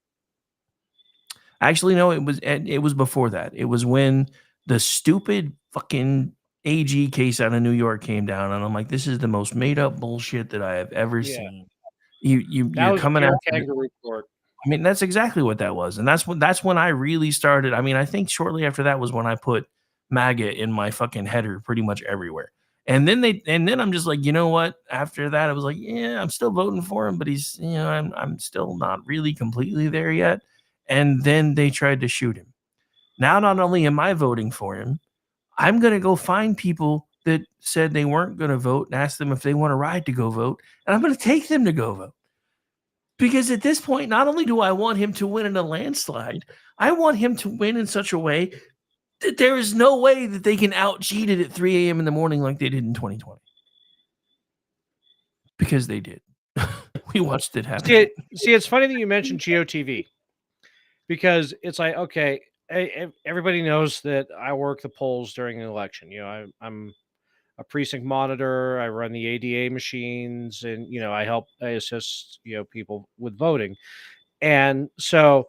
Actually, no, it was before that. It was when the stupid fucking AG case out of New York came down, and I'm like, this is the most made up bullshit that I have ever seen. You're coming out. Kangaroo court. I mean, that's exactly what that was, and that's when I really started. I mean, I think shortly after that was when I put MAGA in my fucking header pretty much everywhere. And then I'm just like, you know what? After that, I was like, yeah, I'm still voting for him, but he's, I'm still not really completely there yet. And then they tried to shoot him. Now, not only am I voting for him, I'm going to go find people that said they weren't going to vote and ask them if they want a ride to go vote. And I'm going to take them to go vote. Because at this point, not only do I want him to win in a landslide, I want him to win in such a way that there is no way that they can out-cheat it at 3 a.m. in the morning like they did in 2020. Because they did. We watched it happen. See, it's funny that you mentioned GOTV, because it's like, okay, everybody knows that I work the polls during an election. I'm a precinct monitor. I run the ADA machines, and I assist people with voting. And so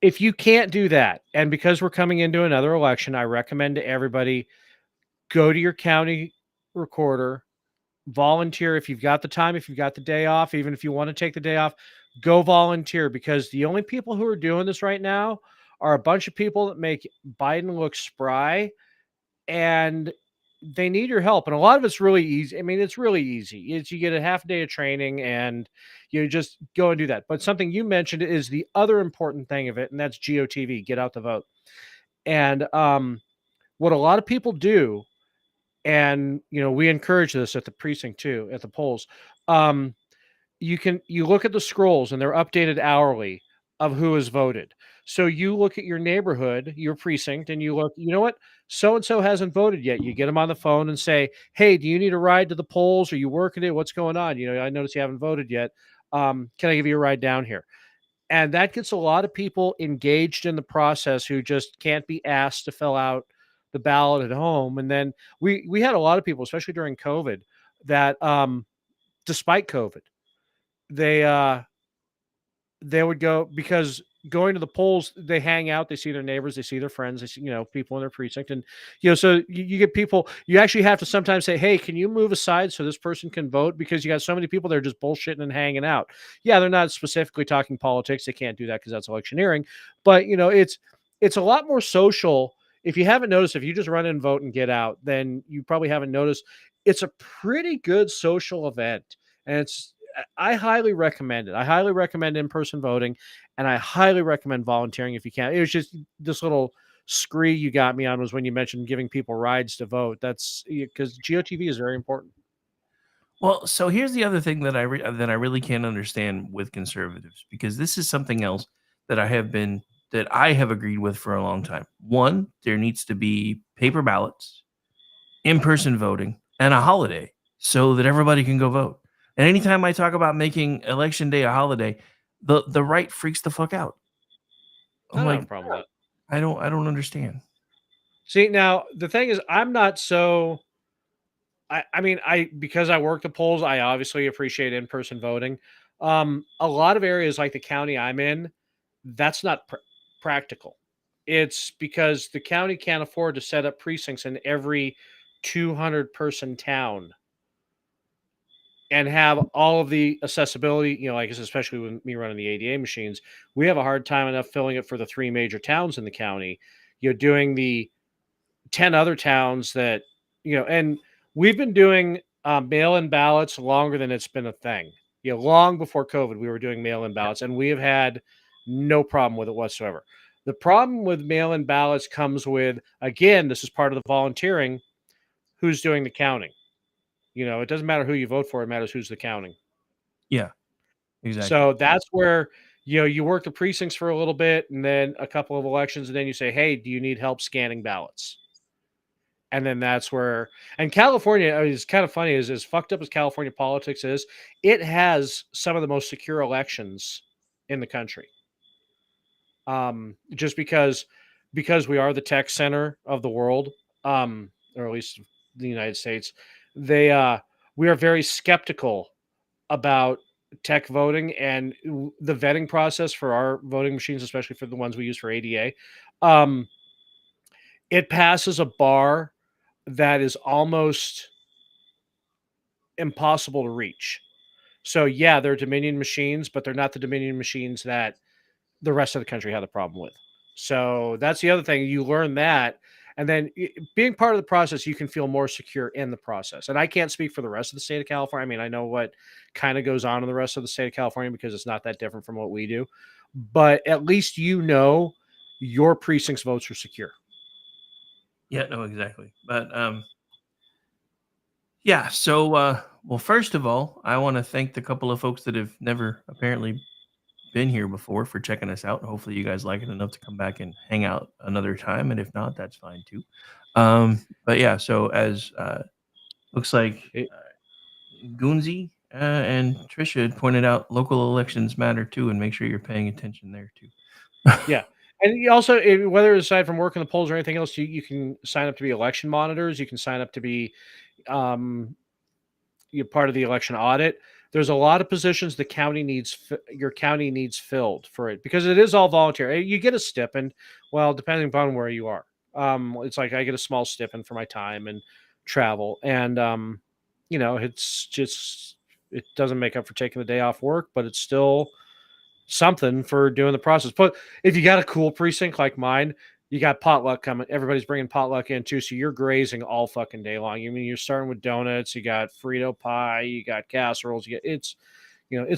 if you can't do that, and because we're coming into another election, I recommend to everybody, go to your county recorder, volunteer if you've got the time, if you've got the day off, even if you want to take the day off, go volunteer, because the only people who are doing this right now are a bunch of people that make Biden look spry, and they need your help. And a lot of it's really easy. I mean, it's really easy. You get a half day of training and you just go and do that. But something you mentioned is the other important thing of it, and that's GOTV, get out the vote. And what a lot of people do, and we encourage this at the precinct too, at the polls, you look at the scrolls and they're updated hourly of who has voted. So you look at your neighborhood, your precinct, and you look, you know what? So and so hasn't voted yet. You get them on the phone and say, "Hey, do you need a ride to the polls? Are you working it? What's going on? You know, I noticed you haven't voted yet. Can I give you a ride down here?" And that gets a lot of people engaged in the process who just can't be asked to fill out the ballot at home. And then we had a lot of people, especially during COVID, that despite COVID, they they would go because going to the polls, they hang out, they see their neighbors, they see their friends, they see, people in their precinct. And, so you get people, you actually have to sometimes say, "Hey, can you move aside so this person can vote?" Because you got so many people that are just bullshitting and hanging out. Yeah, they're not specifically talking politics. They can't do that because that's electioneering. But, it's a lot more social. If you haven't noticed, if you just run in and vote and get out, then you probably haven't noticed. It's a pretty good social event. And I highly recommend it. I highly recommend in-person voting, and I highly recommend volunteering if you can. It was just this little scree you got me on was when you mentioned giving people rides to vote. That's because GOTV is very important. Well, so here's the other thing that that I really can't understand with conservatives, because this is something else that I have agreed with for a long time. One, there needs to be paper ballots, in-person voting, and a holiday so that everybody can go vote. And anytime I talk about making election day a holiday, the right freaks the fuck out. I I'm don't have a like, problem with that. I don't understand. See, now the thing is, I'm not so. I mean, because I work the polls, I obviously appreciate in-person voting. A lot of areas like the county I'm in, that's not practical. It's because the county can't afford to set up precincts in every 200-person town and have all of the accessibility, like especially with me running the ADA machines, we have a hard time enough filling it for the 3 major towns in the county. You're doing the 10 other towns that, and we've been doing mail-in ballots longer than it's been a thing. Long before COVID, we were doing mail-in ballots, and we have had no problem with it whatsoever. The problem with mail-in ballots comes with, again, this is part of the volunteering, who's doing the counting. It doesn't matter who you vote for, it matters who's the counting. Yeah, exactly. So that's where, you work the precincts for a little bit and then a couple of elections, and then you say, "Hey, do you need help scanning ballots?" And then that's where, and California is kind of funny, as fucked up as California politics is, it has some of the most secure elections in the country. Just because we are the tech center of the world, or at least the United States, we are very skeptical about tech voting and the vetting process for our voting machines, especially for the ones we use for ADA. It passes a bar that is almost impossible to reach. So yeah, they're Dominion machines, but they're not the Dominion machines that the rest of the country had a problem with. So that's the other thing. You learn that. And then being part of the process, you can feel more secure in the process. And I can't speak for the rest of the state of California. I mean, I know what kind of goes on in the rest of the state of California because it's not that different from what we do. But at least your precinct's votes are secure. Yeah, no, exactly. But yeah, so well, first of all, I want to thank the couple of folks that have never apparently been here before for checking us out. Hopefully you guys like it enough to come back and hang out another time, and if not, that's fine too. But yeah, so as looks like Goonsy and Trisha had pointed out, local elections matter too, and make sure you're paying attention there too. Yeah. And you also, whether aside from working the polls or anything else, you can sign up to be election monitors. You can sign up to be you're part of the election audit. There's a lot of positions the county needs, your county needs filled for it, because it is all volunteer. You get a stipend, well, depending upon where you are. It's like I get a small stipend for my time and travel, and it's just, it doesn't make up for taking the day off work, but it's still something for doing the process. But if you got a cool precinct like mine, you got potluck coming. Everybody's bringing potluck in too, so you're grazing all fucking day long. I mean, you're starting with donuts. You got Frito pie. You got casseroles. It's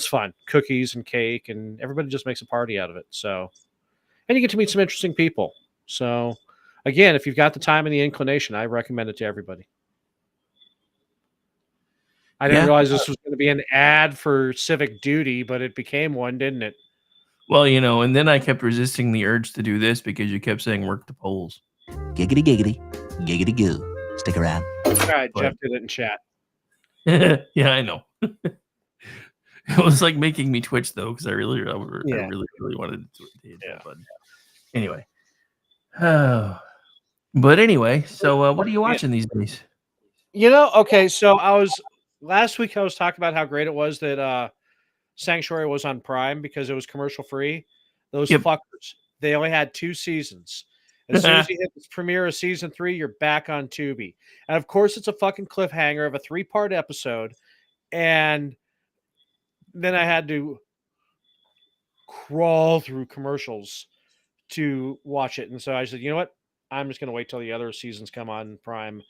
fun. Cookies and cake, and everybody just makes a party out of it. So, and you get to meet some interesting people. So, again, if you've got the time and the inclination, I recommend it to everybody. I didn't Yeah. realize this was going to be an ad for civic duty, but it became one, didn't it? Well, and then I kept resisting the urge to do this because you kept saying work the polls. Giggity giggity, giggity goo. Stick around. All right, Jeff did it in chat. Yeah, I know. It was like making me twitch though, because I really wanted to hit that button. Anyway. But anyway, so what are you watching these days? Okay, so last week I was talking about how great it was that Sanctuary was on Prime because it was commercial free. Those fuckers, they only had 2 seasons. As soon as you hit the premiere of season 3, you're back on Tubi. And of course, it's a fucking cliffhanger of a 3-part episode. And then I had to crawl through commercials to watch it. And so I said, you know what? I'm just going to wait till the other seasons come on Prime.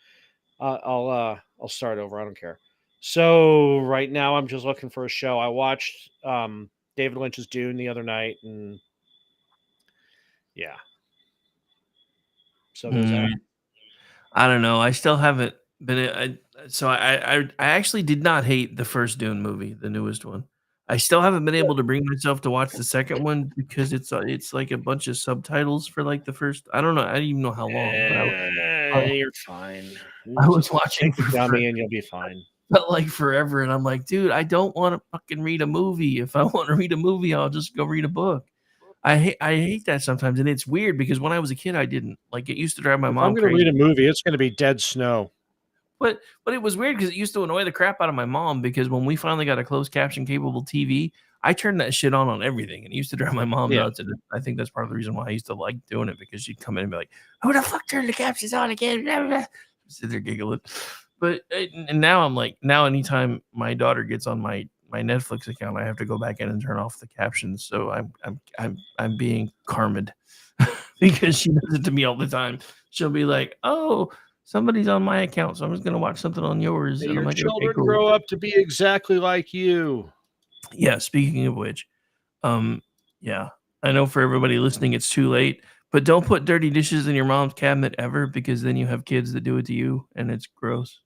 I'll start over. I don't care. So right now I'm just looking for a show. I watched David Lynch's Dune the other night, and yeah. So there's that. I don't know. I still haven't been. I actually did not hate the first Dune movie, the newest one. I still haven't been able to bring myself to watch the second one because it's like a bunch of subtitles for like the first. I don't know. I don't even know how long. But you're fine. I was watching for dummy, and you'll be fine. Felt like forever, and I'm like, dude, I don't want to fucking read a movie. If I want to read a movie, I'll just go read a book. I hate that sometimes, and it's weird because when I was a kid, I didn't like. It used to drive my mom I'm going to read a movie. It's going to be Dead Snow. But it was weird because it used to annoy the crap out of my mom because when we finally got a closed caption capable TV, I turned that shit on everything, and it used to drive my mom nuts. And I think that's part of the reason why I used to like doing it, because she'd come in and be like, "Who the fuck turned the captions on again?" Blah, blah, blah. Sit there giggling. But and now I'm like, anytime my daughter gets on my Netflix account, I have to go back in and turn off the captions. So I'm being karmed because she does it to me all the time. She'll be like, "Oh, somebody's on my account, so I'm just going to watch something on yours." And Your I'm like, children okay, cool. grow up to be exactly like you. Yeah, speaking of which, yeah, I know for everybody listening, it's too late, but don't put dirty dishes in your mom's cabinet ever, because then you have kids that do it to you, and it's gross.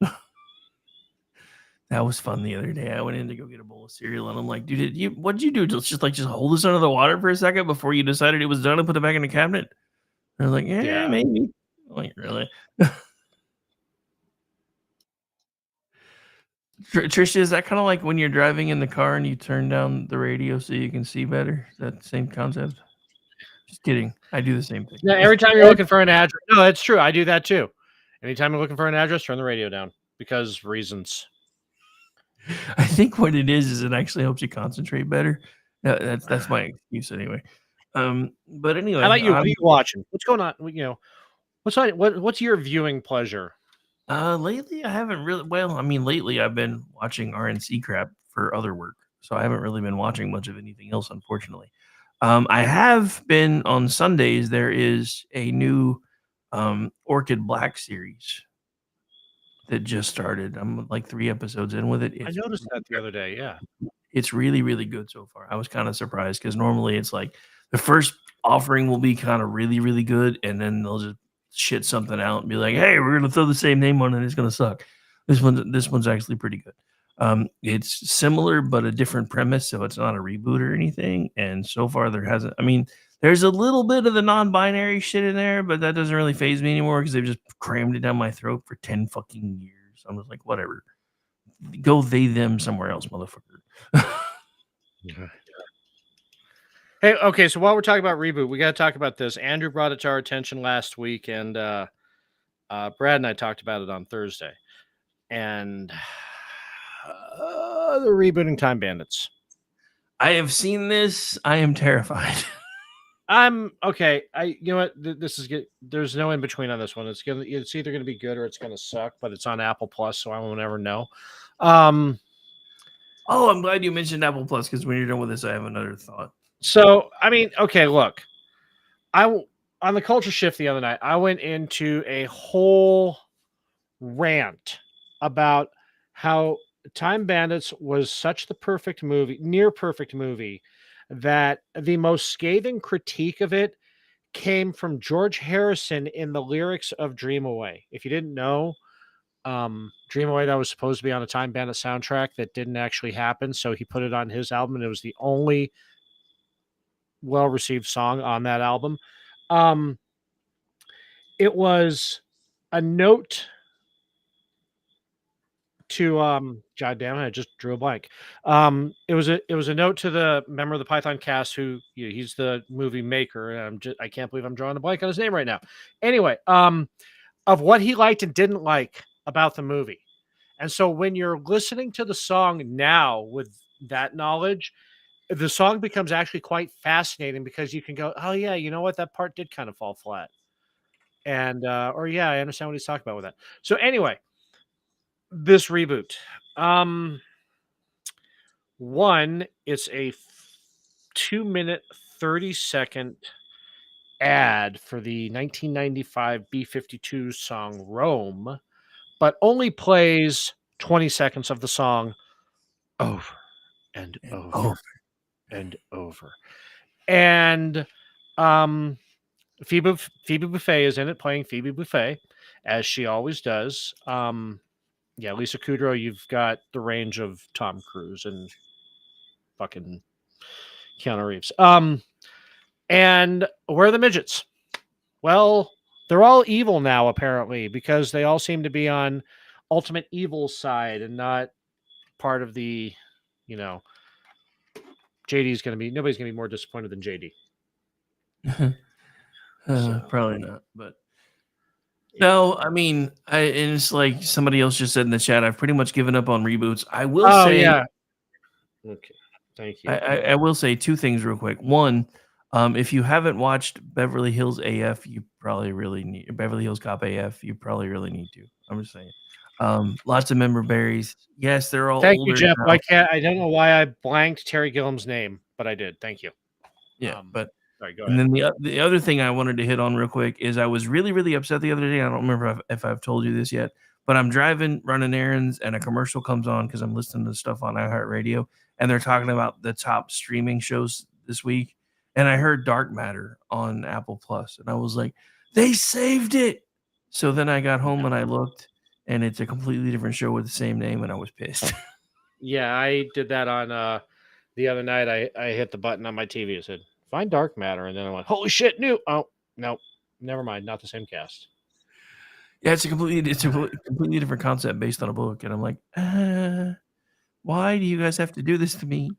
That was fun the other day. I went in to go get a bowl of cereal, and I'm like, dude, what did you do? Just hold this under the water for a second before you decided it was done and put it back in the cabinet? And I was like, yeah, maybe. I'm like, really? Trisha, is that kind of like when you're driving in the car and you turn down the radio so you can see better? Is that the same concept? Just kidding. I do the same thing. Yeah, every time you're looking for an address. No, that's true. I do that too. Anytime you're looking for an address, turn the radio down because reasons. I think what it is it actually helps you concentrate better. That's my excuse anyway. But anyway, how about you? What are you watching? What's going on? What's your viewing pleasure? Lately I haven't really. Well, I mean, lately I've been watching RNC crap for other work, so I haven't really been watching much of anything else, unfortunately. I have been on Sundays. There is a new Orchid Black series that just started. I'm like 3 episodes in with it. I noticed that the other day. Yeah, it's really, really good so far. I was kind of surprised because normally it's like the first offering will be kind of really, really good, and then they'll just shit something out and be like, "Hey, we're gonna throw the same name on it. It's gonna suck." This one's actually pretty good. It's similar but a different premise, so it's not a reboot or anything. And so far there hasn't. I mean, there's a little bit of the non-binary shit in there, but that doesn't really faze me anymore because they've just crammed it down my throat for 10 fucking years. I'm just like, whatever. Go they them somewhere else, motherfucker. Hey, okay, so while we're talking about reboot, we got to talk about this. Andrew brought it to our attention last week, and Brad and I talked about it on Thursday. And the rebooting Time Bandits. I have seen this. I am terrified. I'm okay. You know what? This is good. There's no in between on this one. It's either going to be good or it's going to suck. But it's on Apple Plus, so I won't ever know. Oh, I'm glad you mentioned Apple Plus because when you're done with this, I have another thought. So I mean, okay, look, on the Culture Shift the other night, I went into a whole rant about how Time Bandits was such the perfect movie, near perfect movie, that the most scathing critique of it came from George Harrison in the lyrics of Dream Away. If you didn't know, Dream Away that was supposed to be on a Time Bandit soundtrack that didn't actually happen, so he put it on his album, and it was the only well-received song on that album. It was a note to God damn it, I just drew a blank. It was a note to the member of the Python cast who he's the movie maker, and I can't believe I'm drawing a blank on his name right now. Anyway, of what he liked and didn't like about the movie. And so when you're listening to the song now with that knowledge, the song becomes actually quite fascinating because you can go, oh yeah, you know what, that part did kind of fall flat. And or yeah, I understand what he's talking about with that. So anyway, this reboot. One, it's a 2-minute, 30-second ad for the 1995 B-52 song Rome, but only plays 20 seconds of the song over and over and over. And Phoebe Buffay is in it, playing Phoebe Buffay, as she always does. Yeah, Lisa Kudrow, you've got the range of Tom Cruise and fucking Keanu Reeves. And where are the midgets? Well, they're all evil now, apparently, because they all seem to be on Ultimate Evil's side and not part of the, JD's going to be, nobody's going to be more disappointed than JD. Probably not, but no, I mean, and it's like somebody else just said in the chat, I've pretty much given up on reboots. I will say, yeah. Okay, thank you. I will say two things real quick. One, if you haven't watched Beverly Hills AF, you probably really need Beverly Hills Cop AF. You probably really need to. I'm just saying. Lots of member berries. Yes, they're all. Thank older you, Jeff. now. I don't know why I blanked Terry Gilliam's name, but I did. Thank you. Yeah, but sorry, go and ahead. then the other thing I wanted to hit on real quick is I was really, really upset the other day. I don't remember if I've told you this yet, but I'm driving, running errands, and a commercial comes on because I'm listening to stuff on iHeartRadio, and they're talking about the top streaming shows this week. And I heard Dark Matter on Apple Plus, and I was like, they saved it. So then I got home and I looked, and it's a completely different show with the same name, and I was pissed. Yeah, I did that on the other night. I hit the button on my TV. It said, find Dark Matter. And then I went, holy shit, new. Oh, no, never mind. Not the same cast. Yeah, it's a completely different concept based on a book. And I'm like, why do you guys have to do this to me?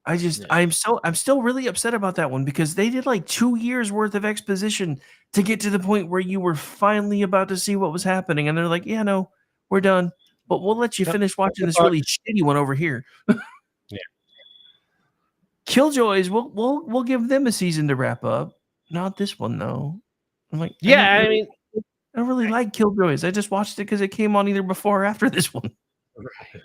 I'm still really upset about that one because they did like 2 years worth of exposition to get to the point where you were finally about to see what was happening. And they're like, yeah, no, we're done. But we'll let you finish watching this really shitty one over here. Yeah. Killjoys, we'll give them a season to wrap up. Not this one though. I'm like, yeah, I don't really like Killjoys. I just watched it because it came on either before or after this one. Right.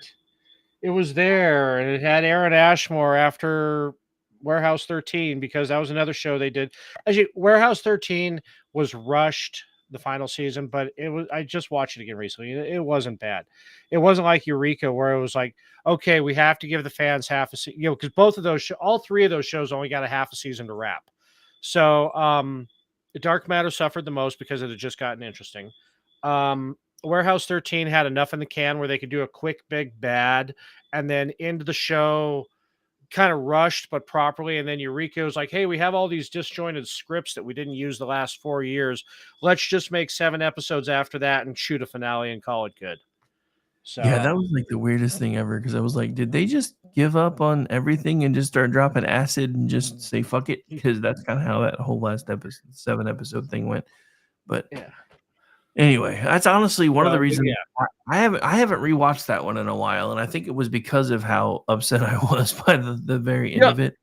It was there, and it had Aaron Ashmore after Warehouse 13 because that was another show they did. Actually, Warehouse 13 was rushed the final season, but it was. I just watched it again recently. It wasn't bad. It wasn't like Eureka where it was like, okay, we have to give the fans half a season, because both of those, all three of those shows only got a half a season to wrap. So, Dark Matter suffered the most because it had just gotten interesting. Warehouse 13 had enough in the can where they could do a quick big bad and then end the show kind of rushed but properly. And then Eureka was like, hey, we have all these disjointed scripts that we didn't use the last 4 years. Let's just make 7 episodes after that and shoot a finale and call it good. So yeah, that was like the weirdest thing ever because I was like, did they just give up on everything and just start dropping acid and just say fuck it? Because that's kind of how that whole last 7 episode thing went. But yeah. Anyway, that's honestly one of the reasons yeah. I haven't rewatched that one in a while, and I think it was because of how upset I was by the very end of it.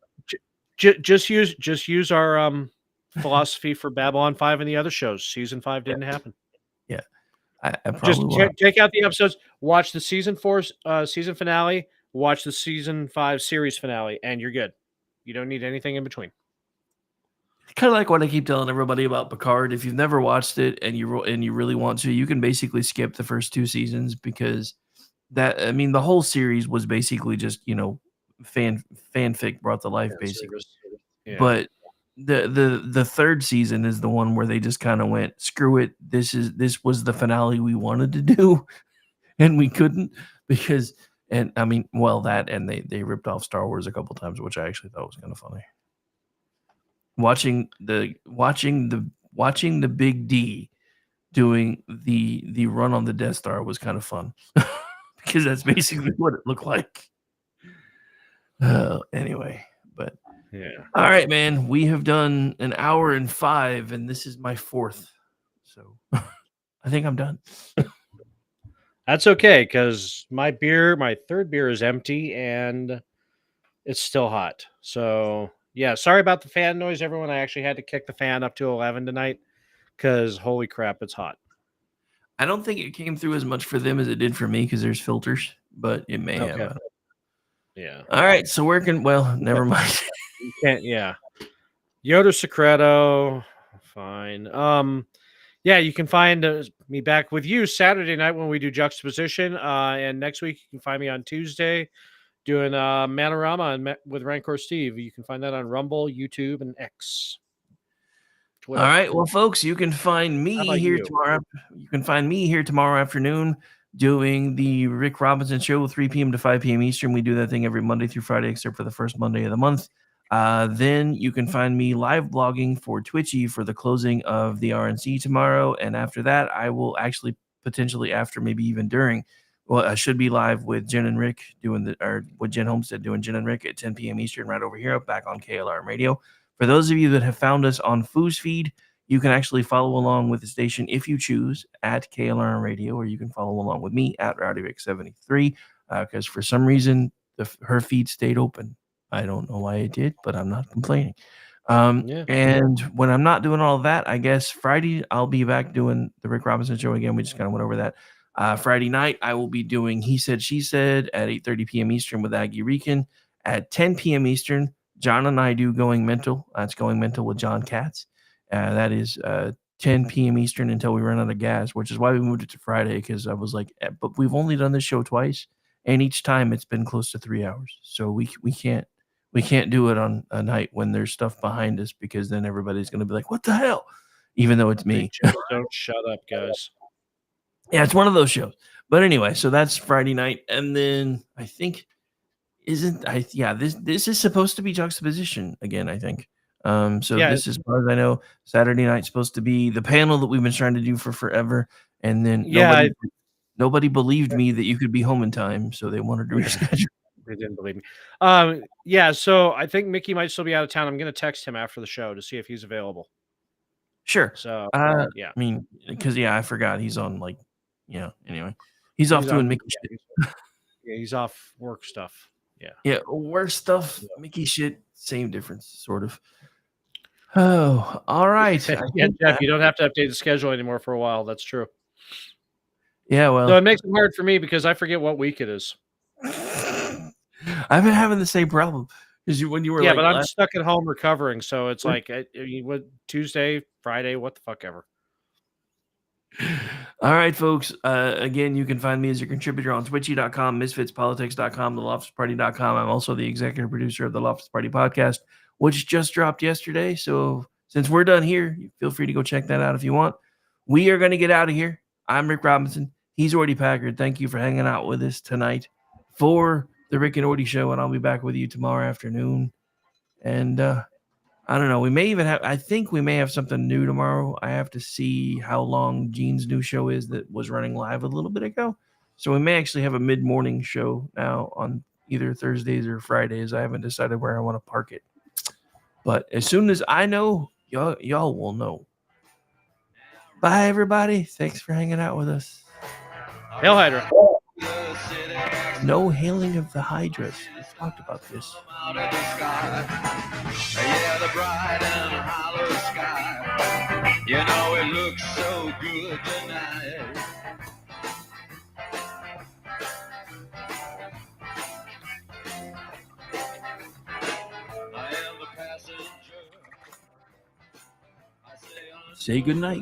Just use our philosophy for Babylon 5 and the other shows. Season 5 didn't happen. Yeah, I probably just take out the episodes, watch the season 4 season finale, watch the season 5 series finale, and you're good. You don't need anything in between. Kind of like what I keep telling everybody about Picard. If you've never watched it and you really want to, you can basically skip the first 2 seasons because the whole series was basically just fanfic brought to life basically. Yeah. But the third season is the one where they just kind of went, screw it. This was the finale we wanted to do. and we couldn't because, and I mean, well, that and they ripped off Star Wars a couple times, which I actually thought was kind of funny. Watching the Big D doing the run on the Death Star was kind of fun because that's basically what it looked like. Anyway, but Yeah. all right, man, we have done an hour and 5, and this is my 4th, so I think I'm done. That's okay, because my 3rd beer is empty and it's still hot. So yeah, sorry about the fan noise, everyone. I actually had to kick the fan up to 11 tonight because holy crap, it's hot. I don't think it came through as much for them as it did for me because there's filters, but it may Okay. have. Yeah. All right, so well, never mind. You can't, yeah. Yoda Secreto, fine. Yeah, you can find me back with you Saturday night when we do Juxtaposition, and next week you can find me on Tuesday doing Manorama with Rancor Steve. You can find that on Rumble, YouTube, and X. Twitter. All right, well, folks, you can find me here tomorrow. You can find me here tomorrow afternoon doing the Rick Robinson Show, 3 p.m. to 5 p.m. Eastern. We do that thing every Monday through Friday, except for the first Monday of the month. Then you can find me live blogging for Twitchy for the closing of the RNC tomorrow. And after that, I will actually potentially after, maybe even during, well, I should be live with Jen and Rick with Jen Homestead doing Jen and Rick at 10 p.m. Eastern right over here back on KLRNRadio. For those of you that have found us on Foos Feed, you can actually follow along with the station if you choose at KLRNRadio, or you can follow along with me at RowdyRick73 because for some reason her feed stayed open. I don't know why it did, but I'm not complaining. And when I'm not doing all of that, I guess Friday I'll be back doing the Rick Robinson Show again. We just kind of went over that. Friday night I will be doing He Said, She Said at 8:30 p.m. Eastern with Aggie Rican. At 10 p.m. Eastern, John and I do Going Mental. That's Going Mental with John Katz. That is 10 p.m. Eastern until we run out of gas, which is why we moved it to Friday, because I was like, but we've only done this show twice, and each time it's been close to 3 hours. So we can't do it on a night when there's stuff behind us, because then everybody's going to be like, what the hell? Even though it's me. Don't shut up, guys. Yeah, it's one of those shows. But anyway, so that's Friday night. And then I think, this is supposed to be Juxtaposition again, I think. This, as far as I know, Saturday night's supposed to be the panel that we've been trying to do for forever. And then nobody believed me that you could be home in time, so they wanted to reschedule. They didn't believe me. So I think Mickey might still be out of town. I'm going to text him after the show to see if he's available. Sure. So, yeah. I mean, because, I forgot he's on, anyway. He's off doing Mickey shit. Yeah, he's off work stuff. Yeah. Yeah, work stuff, Mickey shit, same difference, sort of. Oh, all right. Yeah, Jeff, you don't have to update the schedule anymore for a while. That's true. Yeah, well. So it makes it hard for me because I forget what week it is. I've been having the same problem. Because when you were but I'm stuck at home recovering, so it's like Tuesday, Friday, what the fuck ever. All right, folks. Again, you can find me as a contributor on twitchy.com, misfitspolitics.com, theloftusparty.com. I'm also the executive producer of the Loftus Party podcast, which just dropped yesterday. So since we're done here, feel free to go check that out if you want. We are going to get out of here. I'm Rick Robinson. He's Ordy Packard. Thank you for hanging out with us tonight for the Rick and Ordy Show, and I'll be back with you tomorrow afternoon. And I don't know. We may even I think we may have something new tomorrow. I have to see how long Gene's new show is that was running live a little bit ago. So we may actually have a mid-morning show now on either Thursdays or Fridays. I haven't decided where I want to park it. But as soon as I know, y'all will know. Bye, everybody. Thanks for hanging out with us. Hail Hydra. No hailing of the Hydras. We talked about this. Yeah, the bright and hollow sky. You know it looks so good tonight. I am the passenger. Say goodnight.